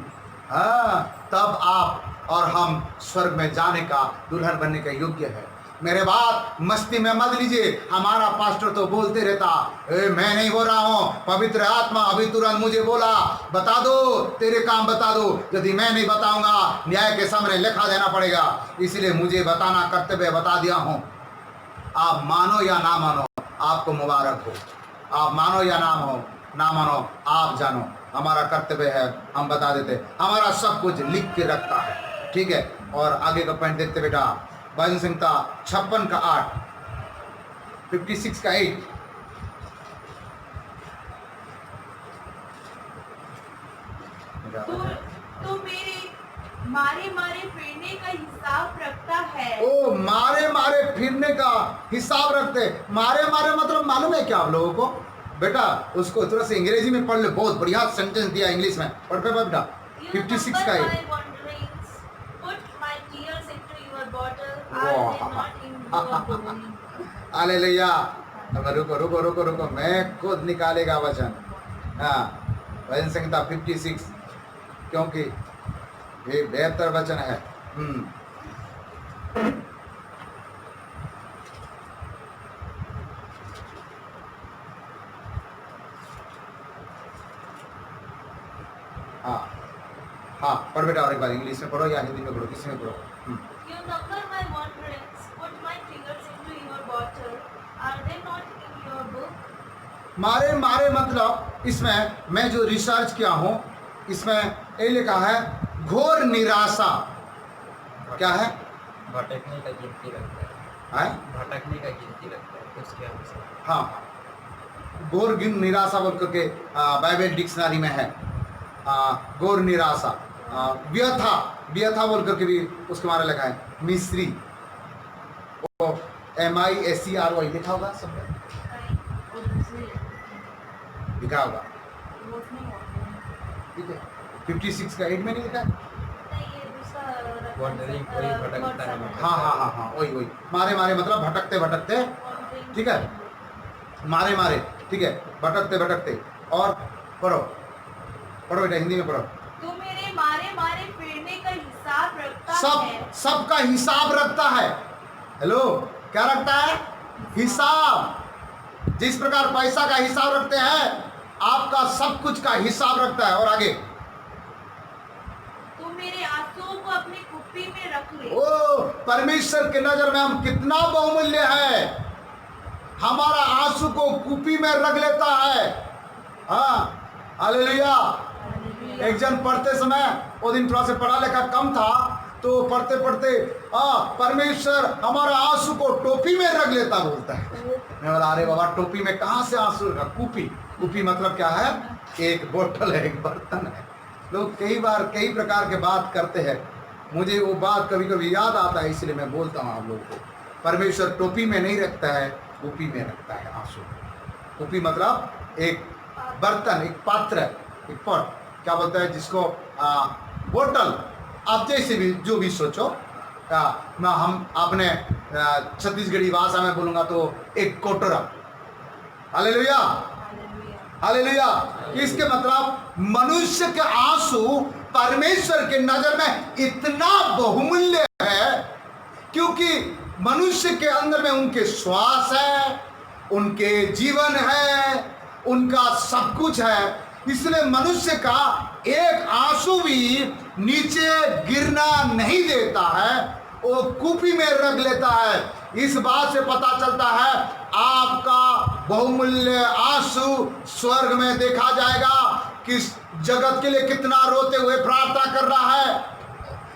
हाँ, तब आप और हम स्वर्ग में जाने का, दुल्हन बनने का योग्य है। मेरे बात मस्ती में मत लीजिए। हमारा पास्टर तो बोलते रहता, मैं नहीं बोल रहा हूँ, पवित्र आत्मा अभी तुरंत मुझे बोला, बता दो, तेरे काम बता दो। यदि मैं नहीं बताऊंगा न्याय के सामने लेखा देना पड़ेगा, इसलिए मुझे बताना कर्तव्य बता दिया हूँ। आप मानो या ना मानो, आपको मुबारक हो। आप मानो या ना मानो, आप जानो, हमारा कर्तव्य है, हम बता देते। हमारा सब कुछ लिख के रखता है, ठीक है। और आगे का पॉइंट देखते बेटा, भजन संहिता 56 का 8, 56 का 8। तो मेरे मारे मारे फिरने का हिसाब रखता है। ओ, मारे मारे फिरने का हिसाब रखते। मारे मारे मतलब मालूम है क्या आप लोगों को? बेटा उसको थोड़ा सा अंग्रेजी में पढ़ ले, बहुत बढ़िया सेंटेंस दिया इंग्लिश में, पढ़ पे बेटा। 56 का 8। हालेलुया। अब रुको रुको रुको रुको, मैं खुद निकालेगा वचन। हाँ, भजन संहिता 56, क्योंकि ये बेहतर वचन है। हाँ हाँ, पढ़ बेटा, और एक बार इंग्लिश में पढ़ो या हिंदी में पढ़ो, किसी में पढ़ो। You number my wanderings, put my fingers into your bottle. Are they not in your book? मारे मारे मतलब इसमें मैं जो रिसर्च किया हूँ, इसमें ये लिखा है घोर निराशा। क्या है? भटकने का गिनती रखता है। भटकने का गिनती रखता है उसके अनुसार। हाँ, घोर निराशा बोल करके बाइबल डिक्शनरी में है। घोर निराशा, व्यथा, व्यथा बोल करके भी उसके बारे में लिखा है। मिस्री, वो MISERY लिखा होगा सब, लिखा होगा, ठीक है। 56 का 8 में नहीं लिखा है? वॉन्डरिंग कोई भटकता है। हाँ हाँ हाँ हाँ, वही वही। मारे मारे मतलब भटकते भटकते, ठीक है। मारे मारे, ठीक है, भटकते भटकते। और पढ़ो पढ़ो बेटा, हिंदी में पढ़ो। तू मेरे मारे मारे फिरने का हिसाब रखता है। सबका हिसाब रखता है। हेलो, क्या रखता है? हिसाब। जिस प्रकार पैसा का हिसाब रखते हैं, आपका सब कुछ का हिसाब रखता है। और आगे, तू मेरे आंसुओं को अपनी कुप्पी में रख ले। ओ, परमेश्वर के नजर में हम कितना बहुमूल्य है। हमारा आंसू को कुप्पी में रख लेता है। हाँ, हालेलुया। एक जन पढ़ते समय, वो दिन थोड़ा सा पढ़ा लिखा कम था, तो पढ़ते पढ़ते परमेश्वर हमारा आंसू को टोपी में रख लेता बोलता है। मैं बोला, अरे बाबा, टोपी में कहाँ से आंसू रखा? कुपी। कुपी मतलब क्या है? एक बोतल है, एक बर्तन है। लोग कई बार कई प्रकार के बात करते हैं, मुझे वो बात कभी कभी याद आता है, इसलिए मैं बोलता हूँ आप लोगों को। परमेश्वर टोपी में नहीं रखता है, कुपी में रखता है आंसू। कुपी मतलब एक बर्तन, एक पात्र, एक पॉट, क्या बोलता है जिसको, बोतल। आप जैसे भी जो भी सोचो, हम अपने छत्तीसगढ़ी भाषा में बोलूँगा तो एक कोटरा। Hallelujah, hallelujah. इसके मतलब मनुष्य के आंसू परमेश्वर के नजर में इतना बहुमूल्य है, क्योंकि मनुष्य के अंदर में उनके श्वास है, उनके जीवन है, उनका सब कुछ है। इसलिए मनुष्य का एक आंसू भी नीचे गिरना नहीं देता है, वो कुपी में रख लेता है। इस बात से पता चलता है आपका बहुमूल्य आंसू स्वर्ग में देखा जाएगा। किस जगत के लिए कितना रोते हुए प्रार्थना कर रहा है,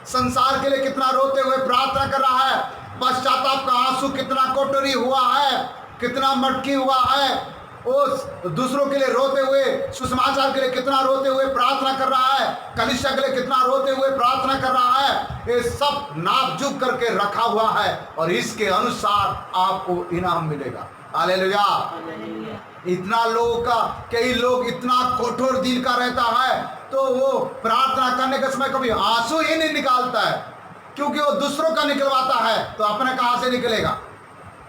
संसार के लिए कितना रोते हुए प्रार्थना कर रहा है, पश्चाताप का आंसू कितना कोटरी हुआ है, कितना मटकी हुआ है, उस दूसरों के लिए रोते हुए, सुसमाचार के लिए कितना रोते हुए प्रार्थना कर रहा है, कलीसिया के लिए कितना रोते हुए प्रार्थना कर रहा है। ये सब नाप जोख करके रखा हुआ है, और इसके अनुसार आपको इनाम मिलेगा। हालेलुया। इतना लोगों का, कई लोग इतना कठोर दिल का रहता है, तो वो प्रार्थना करने के समय कभी आंसू ही नहीं निकालता है, क्योंकि वो दूसरों का निकलवाता है, तो अपने कहाँ से निकलेगा।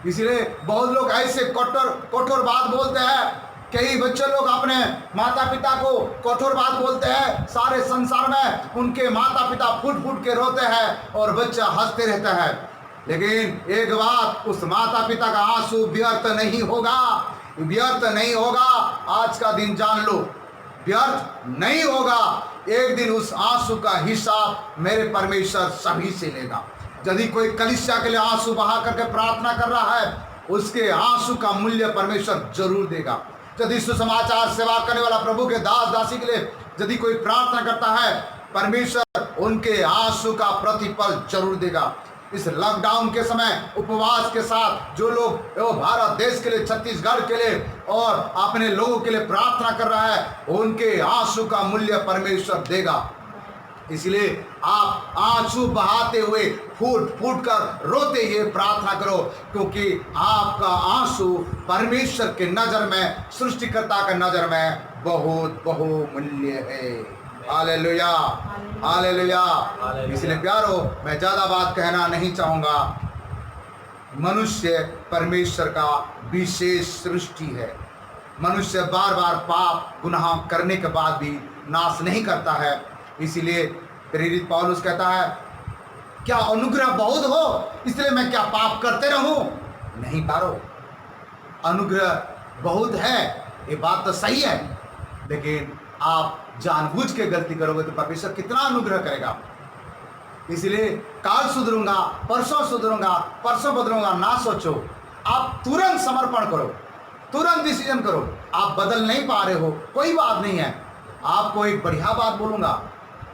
इसलिए बहुत लोग ऐसे कठोर बात बोलते हैं। कई बच्चे लोग अपने माता पिता को कठोर बात बोलते हैं, सारे संसार में उनके माता पिता फूट फूट के रोते हैं और बच्चा हंसते रहता है। लेकिन एक बात, उस माता पिता का आंसू व्यर्थ नहीं होगा, व्यर्थ नहीं होगा। आज का दिन जान लो, व्यर्थ नहीं होगा। एक दिन उस आंसू का हिसाब मेरे परमेश्वर सभी से लेगा। यदि कोई कलीसिया के लिए आंसू बहा करके प्रार्थना कर रहा है, उसके आंसू का मूल्य परमेश्वर जरूर देगा। यदि सुसमाचार सेवा करने वाला प्रभु के दास दासी के लिए यदि कोई प्रार्थना करता है, परमेश्वर उनके आंसू का प्रतिफल जरूर देगा। इस लॉकडाउन के समय उपवास के साथ जो लोग भारत देश के लिए, छत्तीसगढ़ के लिए और अपने लोगों के लिए प्रार्थना कर रहा है, उनके आंसू का मूल्य परमेश्वर देगा। इसलिए आप आंसू बहाते हुए फूट फूट कर रोते हुए प्रार्थना करो, क्योंकि आपका आंसू परमेश्वर के नजर में, सृष्टिकर्ता के नजर में बहुत बहुमूल्य है। Hallelujah, hallelujah. इसलिए प्यारो, मैं ज्यादा बात कहना नहीं चाहूंगा। मनुष्य परमेश्वर का विशेष सृष्टि है। मनुष्य बार बार पाप गुनाह करने के बाद भी नाश नहीं करता है। इसीलिए प्रेरित पौलुस कहता है, क्या अनुग्रह बहुत हो इसलिए मैं क्या पाप करते रहूं? नहीं पारो, अनुग्रह बहुत है, ये बात तो सही है, लेकिन आप जानबूझ के गलती करोगे तो परमेश्वर कितना अनुग्रह करेगा। इसलिए काल सुधरूंगा, परसों सुधरूंगा, परसों बदलूंगा ना सोचो। आप तुरंत समर्पण करो, तुरंत डिसीजन करो। आप बदल नहीं पा रहे हो, कोई बात नहीं है। आपको एक बढ़िया बात बोलूंगा,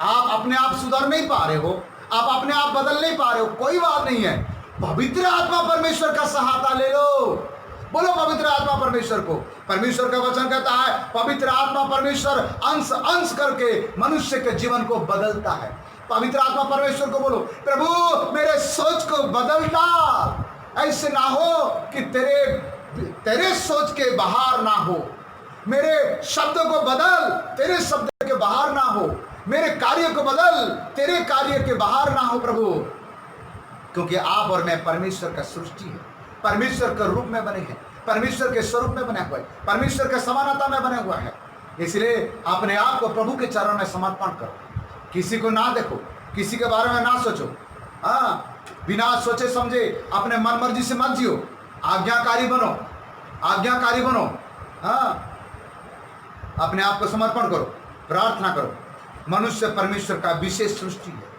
आप अपने आप सुधर नहीं पा रहे हो, आप अपने आप बदल नहीं पा रहे हो, कोई बात नहीं है। पवित्र आत्मा परमेश्वर का सहायता ले लो। बोलो पवित्र आत्मा परमेश्वर को। परमेश्वर का वचन कहता है, पवित्र आत्मा परमेश्वर अंश अंश करके मनुष्य के जीवन को बदलता है। पवित्र आत्मा परमेश्वर को बोलो, प्रभु मेरे सोच को बदल डाल। ऐसे ना हो कि तेरे सोच के बाहर ना हो। मेरे शब्द को बदल, तेरे शब्द के बाहर ना हो। मेरे कार्य को बदल, तेरे कार्य के बाहर ना हो प्रभु। क्योंकि आप और मैं परमेश्वर का सृष्टि है, परमेश्वर के रूप में बने हैं, परमेश्वर के स्वरूप में बने हुए, परमेश्वर के समानता में बने हुआ है। इसलिए अपने आप को प्रभु के चरणों में समर्पण करो। किसी को ना देखो, किसी के बारे में ना सोचो। हाँ, बिना सोचे समझे अपने मन मर्जी से मत जियो। आज्ञाकारी बनो, आज्ञाकारी बनो। हाँ, अपने आप को समर्पण करो, प्रार्थना करो। मनुष्य परमेश्वर का विशेष सृष्टि है।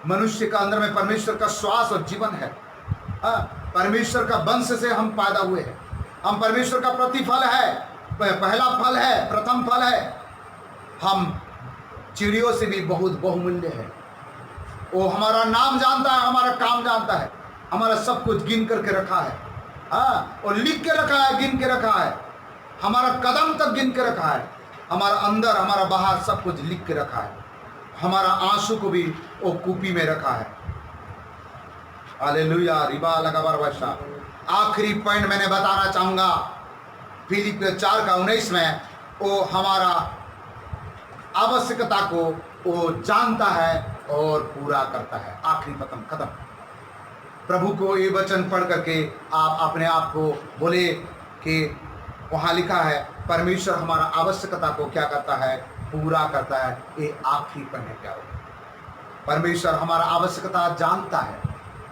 मनुष्य का अंदर में परमेश्वर का श्वास और जीवन है। परमेश्वर का वंश से हम पैदा हुए हैं। हम परमेश्वर का प्रतिफल है, पहला फल है, प्रथम फल है। हम चिड़ियों से भी बहुत बहुमूल्य है। वो हमारा नाम जानता है, हमारा काम जानता है, हमारा सब कुछ गिन करके रखा है। और लिख के रखा है, गिन के रखा है। हमारा कदम तक गिन के रखा है। हमारा अंदर, हमारा बाहर सब कुछ लिख के रखा है। हमारा आंसू को भी वो कूपी में रखा है। हालेलुया, रिबा लगा बरवशा। आखिरी पॉइंट मैंने बताना चाहूंगा, फिलिपियों 4:19 में वो हमारा आवश्यकता को वो जानता है और पूरा करता है। आखिरी कदम प्रभु को ये वचन पढ़ करके आप अपने आप को बोले कि वहाँ लिखा है परमेश्वर हमारा आवश्यकता को क्या करता है, पूरा करता है। ये आखिरी पॉइंट है। क्या परमेश्वर हमारा आवश्यकता जानता है।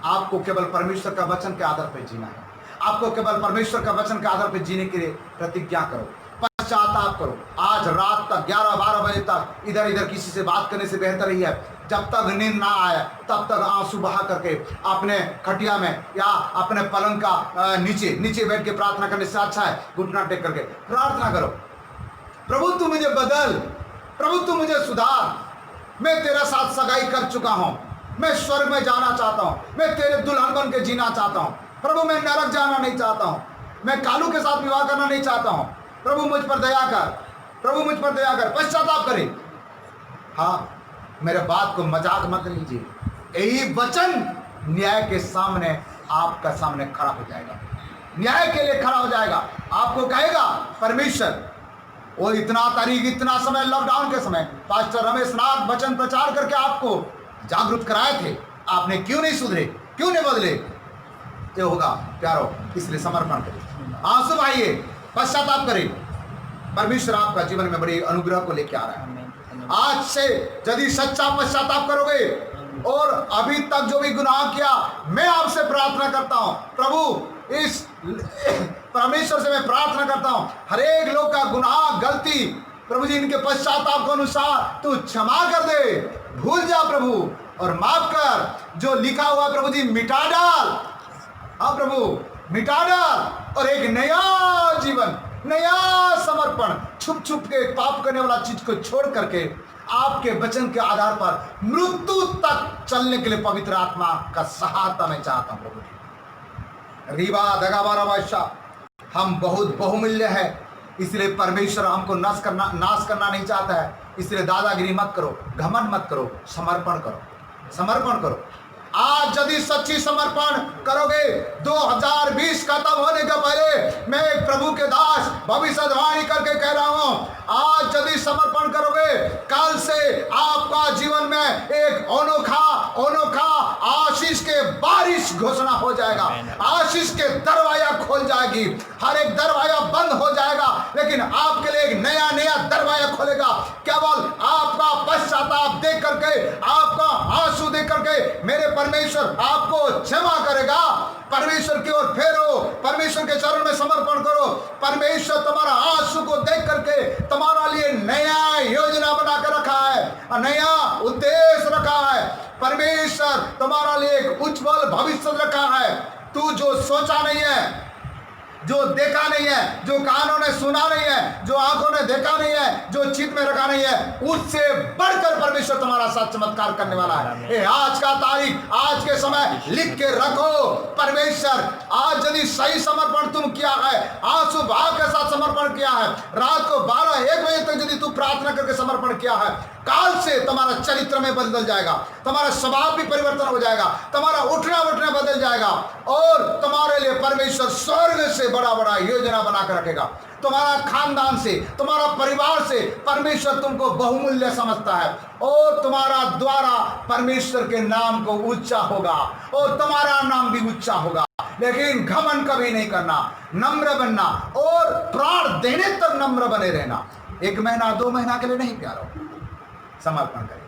आपको केवल परमेश्वर का वचन के आधार पर जीना है। आपको केवल परमेश्वर का वचन के आधार पर जीने के लिए प्रतिज्ञा करो, पश्चाताप करो। आज रात तक 11-12 बजे तक इधर इधर किसी से बात करने से बेहतर ही है, जब तक नींद ना आए तब तक आंसू बहा करके अपने खटिया में या अपने पलंग का नीचे बैठ के प्रार्थना करने से अच्छा है घुटना टेक करके प्रार्थना करो। प्रभु तू मुझे बदल, प्रभु तू मुझे सुधार। मैं तेरा साथ सगाई कर चुका हूँ, मैं स्वर्ग में जाना चाहता हूँ, मैं तेरे दुल्हन बन के जीना चाहता हूँ। प्रभु मैं नरक जाना नहीं चाहता हूँ, मैं कालू के साथ विवाह करना नहीं चाहता हूँ। प्रभु मुझ पर दया कर, प्रभु मुझ पर दया कर। पश्चाताप करें। हाँ, मेरे बात को मजाक मत लीजिए। यही वचन न्याय के सामने आपका सामने खड़ा हो जाएगा, न्याय के लिए खड़ा हो जाएगा। आपको कहेगा परमेश्वर, और इतना तारीख, इतना समय लॉकडाउन के समय पास्टर रमेश नाथ वचन प्रचार करके आपको जागरूक कराए थे, आपने क्यों नहीं सुधरे, क्यों नहीं बदले? ये होगा प्यारो, इसलिए समर्पण करें, आंसू बहाइए, पश्चाताप करें। परमेश्वर आपका जीवन में बड़ी अनुग्रह को लेके आ रहा है। आज से यदि सच्चा पश्चाताप करोगे, और अभी तक जो भी गुनाह किया, मैं आपसे प्रार्थना करता हूं प्रभु, इस परमेश्वर से मैं प्रार्थना करता हूं, हर एक लोग का गुनाह गलती प्रभु जी इनके पश्चाताप के अनुसार तू क्षमा कर दे, भूल जा प्रभु और माफ कर। जो लिखा हुआ प्रभु जी मिटा डाल, हाँ प्रभु मिटा डाल, और एक नया जीवन, नया समर्पण, छुप छुप के पाप करने वाला चीज को छोड़ करके आपके वचन के आधार पर मृत्यु तक चलने के लिए पवित्र आत्मा का सहायता मैं चाहता हूं प्रभु जी। रीवा दगाबारा बादशाह, हम बहुत बहुमूल्य है, इसलिए परमेश्वर हमको नाश करना नहीं चाहता है। इसलिए दादागिरी मत करो, घमंड मत करो, समर्पण करो, समर्पण करो। आज यदि सच्ची समर्पण करोगे, 2020 खत्म होने के पहले मैं एक प्रभु के दास भविष्यवाणी करके कह रहा हूं, आज यदि समर्पण करोगे, कल से आपका जीवन में एक अनोखा आशीष के बारिश घोषणा हो जाएगा। आशीष के दरवाजा खोल जाएगी, हर एक दरवाजा बंद हो जाएगा, लेकिन आपके लिए एक नया दरवाजा खोलेगा। केवल आपका पश्चाताप देख करके, आपका आंसू देख करके मेरे परमेश्वर आपको क्षमा करेगा। परमेश्वर की ओर फेरो, परमेश्वर के चरण में समर्पण करो। परमेश्वर तुम्हारा आंसू को देख करके तुम्हारा लिए नया योजना बना कर रखा है, नया उद्देश्य रखा है। परमेश्वर तुम्हारा लिए एक उज्जवल भविष्य रखा है। तू जो सोचा नहीं है, जो देखा नहीं है, जो कानों ने सुना नहीं है, जो आंखों ने देखा नहीं है, जो चित्त में रखा नहीं है, उससे बढ़कर परमेश्वर तुम्हारा साथ चमत्कार करने वाला है। ये आज का तारीख, आज के समय लिख के रखो। परमेश्वर आज यदि सही समर्पण तुम किया है, आंसू भाव के साथ समर्पण किया है, रात को 12-1 बजे तक यदि तू प्रार्थना करके समर्पण किया है, काल से तुम्हारा चरित्र में बदल जाएगा, तुम्हारा स्वभाव भी परिवर्तन हो जाएगा, तुम्हारा उठना बदल जाएगा, और तुम्हारे लिए परमेश्वर स्वर्ग से बड़ा योजना बनाकर रखेगा। तुम्हारा खानदान से, तुम्हारा परिवार से परमेश्वर तुमको बहुमूल्य समझता है, और तुम्हारा द्वारा परमेश्वर के नाम को ऊंचा होगा, और तुम्हारा नाम भी ऊंचा होगा। लेकिन घमंड कभी नहीं करना, नम्र बनना, और प्राण देने तक नम्र बने रहना। 1 महीना 2 महीना के लिए नहीं प्यारो, समर्पण करें।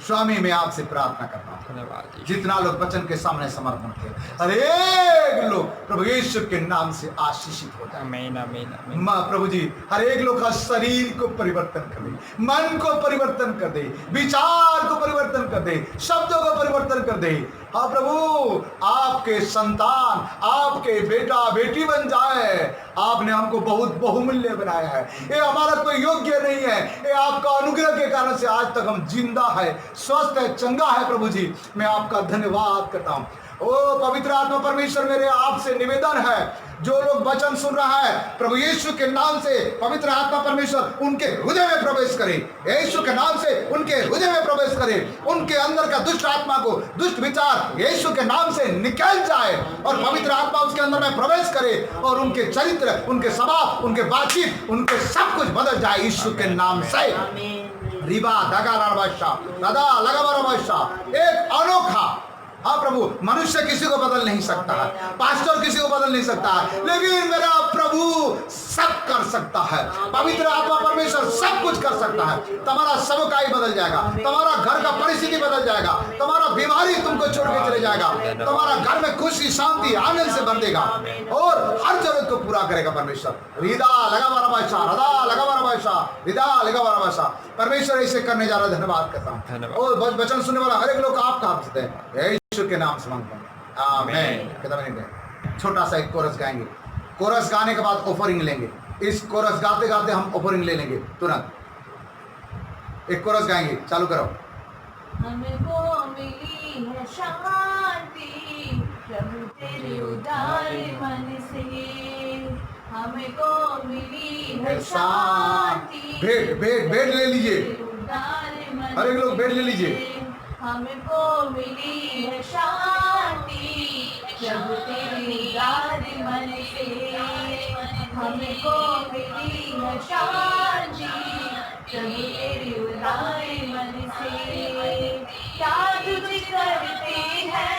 स्वामी मैं आपसे प्रार्थना करता हूं, धन्यवाद। जितना लोग वचन के सामने समर्पण किए, हर एक लोग प्रभु यीशु के नाम से आशीषित हो जाए। आमीन, आमीन, आमीन। मां प्रभु जी हर एक लोग का शरीर को परिवर्तन कर दे, मन को परिवर्तन कर दे, विचार को परिवर्तन कर दे, शब्दों को परिवर्तन कर दे। हाँ प्रभु, आपके संतान, आपके बेटा बेटी बन जाए। आपने हमको बहुत बहुमूल्य बनाया है, ये हमारा कोई योग्य नहीं है, ये आपका अनुग्रह के कारण से आज तक हम जिंदा है, स्वस्थ है, चंगा है। प्रभु जी मैं आपका धन्यवाद करता हूँ। ओ पवित्र आत्मा परमेश्वर, मेरे आपसे निवेदन है, जो लोग वचन सुन रहा है प्रभु यीशु के नाम से पवित्र आत्मा परमेश्वर उनके हृदय में प्रवेश करे, यीशु के नाम से उनके हृदय में प्रवेश करे, उनके अंदर का दुष्ट आत्मा को, दुष्ट विचार यीशु के नाम से निकल जाए, और पवित्र आत्मा उसके अंदर में प्रवेश करे, और उनके चरित्र, उनके स्वभाव, उनके बातचीत, उनके सब कुछ बदल जाए यीशु के नाम से। रिबा दगा बादशाह, दादा लगा बादशाह, एक अनोखा, हाँ प्रभु, मनुष्य किसी को बदल नहीं सकता है, पास्टर किसी को बदल नहीं सकता है, लेकिन मेरा प्रभु सब कर सकता है। पवित्र आत्मा परमेश्वर सब कुछ कर सकता है। तुम्हारा सबकाई बदल जाएगा, तुम्हारा घर का परिस्थिति बदल जाएगा, तुम्हारा बीमारी तुमको छोड़ के चले जाएगा, तुम्हारा घर में खुशी, शांति, आनंद से भर देगा, और हर जरूरत को पूरा करेगा परमेश्वर। रिदा लगा बारा बादशाह, रदा लगा बारा बादशाह, रिदा लगा बारा बादशाह। परमेश्वर ऐसे करने जा रहा है, धन्यवाद करता हूँ। और वचन सुनने वाला हर एक लोग आपका हाथ है, यीशु के नाम से मांगता हूं, आमीन। छोटा सा एक कोरस गाएंगे, कोरस गाने के बाद ऑफरिंग लेंगे। इस कोरस गाते गाते हम ऑफरिंग ले लेंगे तुरंत। एक कोरस गाएंगे, चालू करो। हमको मिली है शांति प्रभु तेरे उदार मन से, हमको मिली है शांति। बेड ले लीजिए, हर एक लोग बेड ले लीजिए। हमको मिली है शांति प्रभु तेरे उदार मन से, हमको मिली है शांति प्रभु तेरे उदार मन से। क्या तुझे करते हैं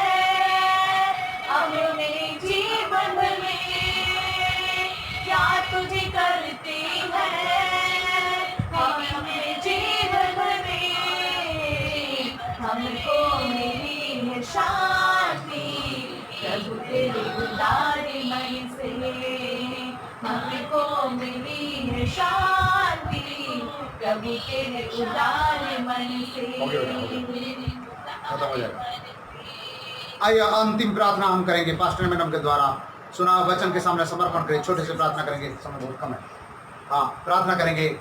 अपने जीवन में, क्या तुझे करते हैं अपने जीवन में, हम हमको मिली है शांति प्रभु तेरे उदार मन से हमको मिली है शांति प्रभु तेरे उदार मन से खत्म हो जाएगा। आइए अंतिम प्रार्थना हम करेंगे पास्टर मैडम के द्वारा सुना वचन के सामने समर्पण करें। छोटे से प्रार्थना करेंगे, समय बहुत कम है। हाँ, प्रार्थना करेंगे,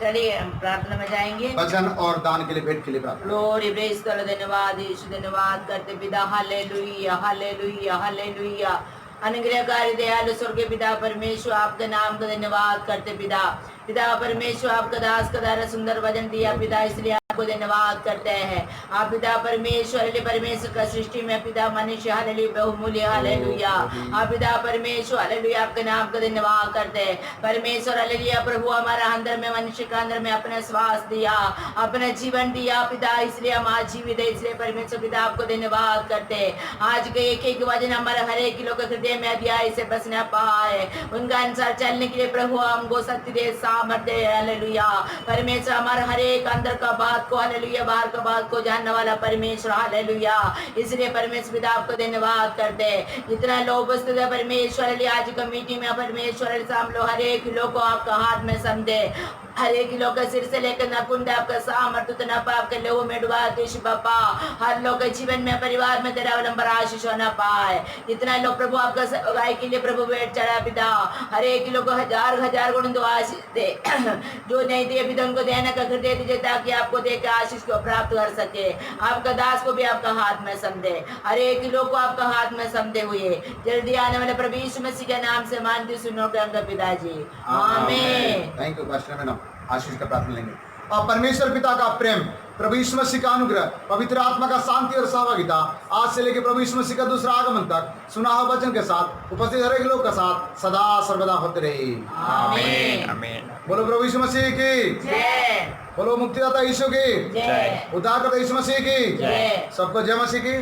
चलिए हम प्रार्थना में जाएंगे। वचन और दान के लिए, भेंट के लिए प्रार्थना। ग्लोरी प्रेज कर, धन्यवाद यीशु, धन्यवाद करते पिता। Hallelujah hallelujah hallelujah. अनुग्रहकारी दयालु स्वर्गीय पिता परमेश्वर, आपके नाम का धन्यवाद करते पिता। पिता परमेश्वर, आपका दास का द्वारा सुंदर वचन दिया पिता, इसलिए आपको धन्यवाद करते हैं। आप पिता परमेश्वर, परमेश्वर का सृष्टि में पिता मनुष्य हालेलुया बहुमूल्य हालेलुया। आप पिता परमेश्वर हालेलुया, आपके नाम का धन्यवाद करते हैं परमेश्वर हालेलुया। प्रभु हमारा अंदर में, मनुष्य का अंदर में अपना श्वास दिया, अपना जीवन दिया पिता, इसलिए हम आज जीवित है। इसलिए परमेश्वर पिता आपको धन्यवाद करते हैं। आज के एक एक वचन हमारे हर एक लोग हृदय में अध्याय से बसना पाए, उनका अनुसार चलने के लिए प्रभु हमको शक्ति दे, सामर्थ्य हालेलुया। परमेश्वर हमारे हर एक अंदर का बात को हालेलुया, बाहर का बात को जानने वाला परमेश्वर हालेलुया। इसलिए परमेश्वर पिता आपको धन्यवाद करते हैं। जितना लोग उपस्थित है परमेश्वर हालेलुया, आज का मीटिंग में परमेश्वर हम लोग हर एक लोग को आपका हाथ में समझे, हर एक लोग का सिर से लेकर नकुंड आपका सामर्थ्य उतना पाप के लोगों में डुबा तुझ बापा, हर लोग के जीवन में, परिवार में तेरा अवलंबन आशीष होना पाए। जितना लोग प्रभु आपका गाय के लिए प्रभु वेट चढ़ा पिता, हर एक लोग को हजार हजार गुण दो आशीष दे, जो नहीं दिए पिता उनको देने का हृदय दीजिए, ताकि आपको देकर आशीष को प्राप्त कर सके। आपका दास को भी आपका हाथ में समझे, हर एक लोग को आपका हाथ में समझे हुए जल्दी आने वाले प्रभु यीशु मसीह के नाम से मानती सुनो के पिताजी, आमीन। थैंक यू पास्टर मैडम, आशीष का प्रार्थना लेंगे। और परमेश्वर पिता का प्रेम, प्रभु यीशु मसीह का अनुग्रह, पवित्र आत्मा का शांति और सहभागिता आज से लेकर प्रभु यीशु मसीह का दूसरा आगमन तक सुना हुआ वचन के साथ उपस्थित हर एक लोग के साथ सदा सर्वदा होते रहे, आमीन आमीन। बोलो प्रभु यीशु मसीह की जय, बोलो मुक्तिदाता यीशु की, जय, उद्धारकर्ता यीशु मसीह की, जय। सबको जय मसीह की।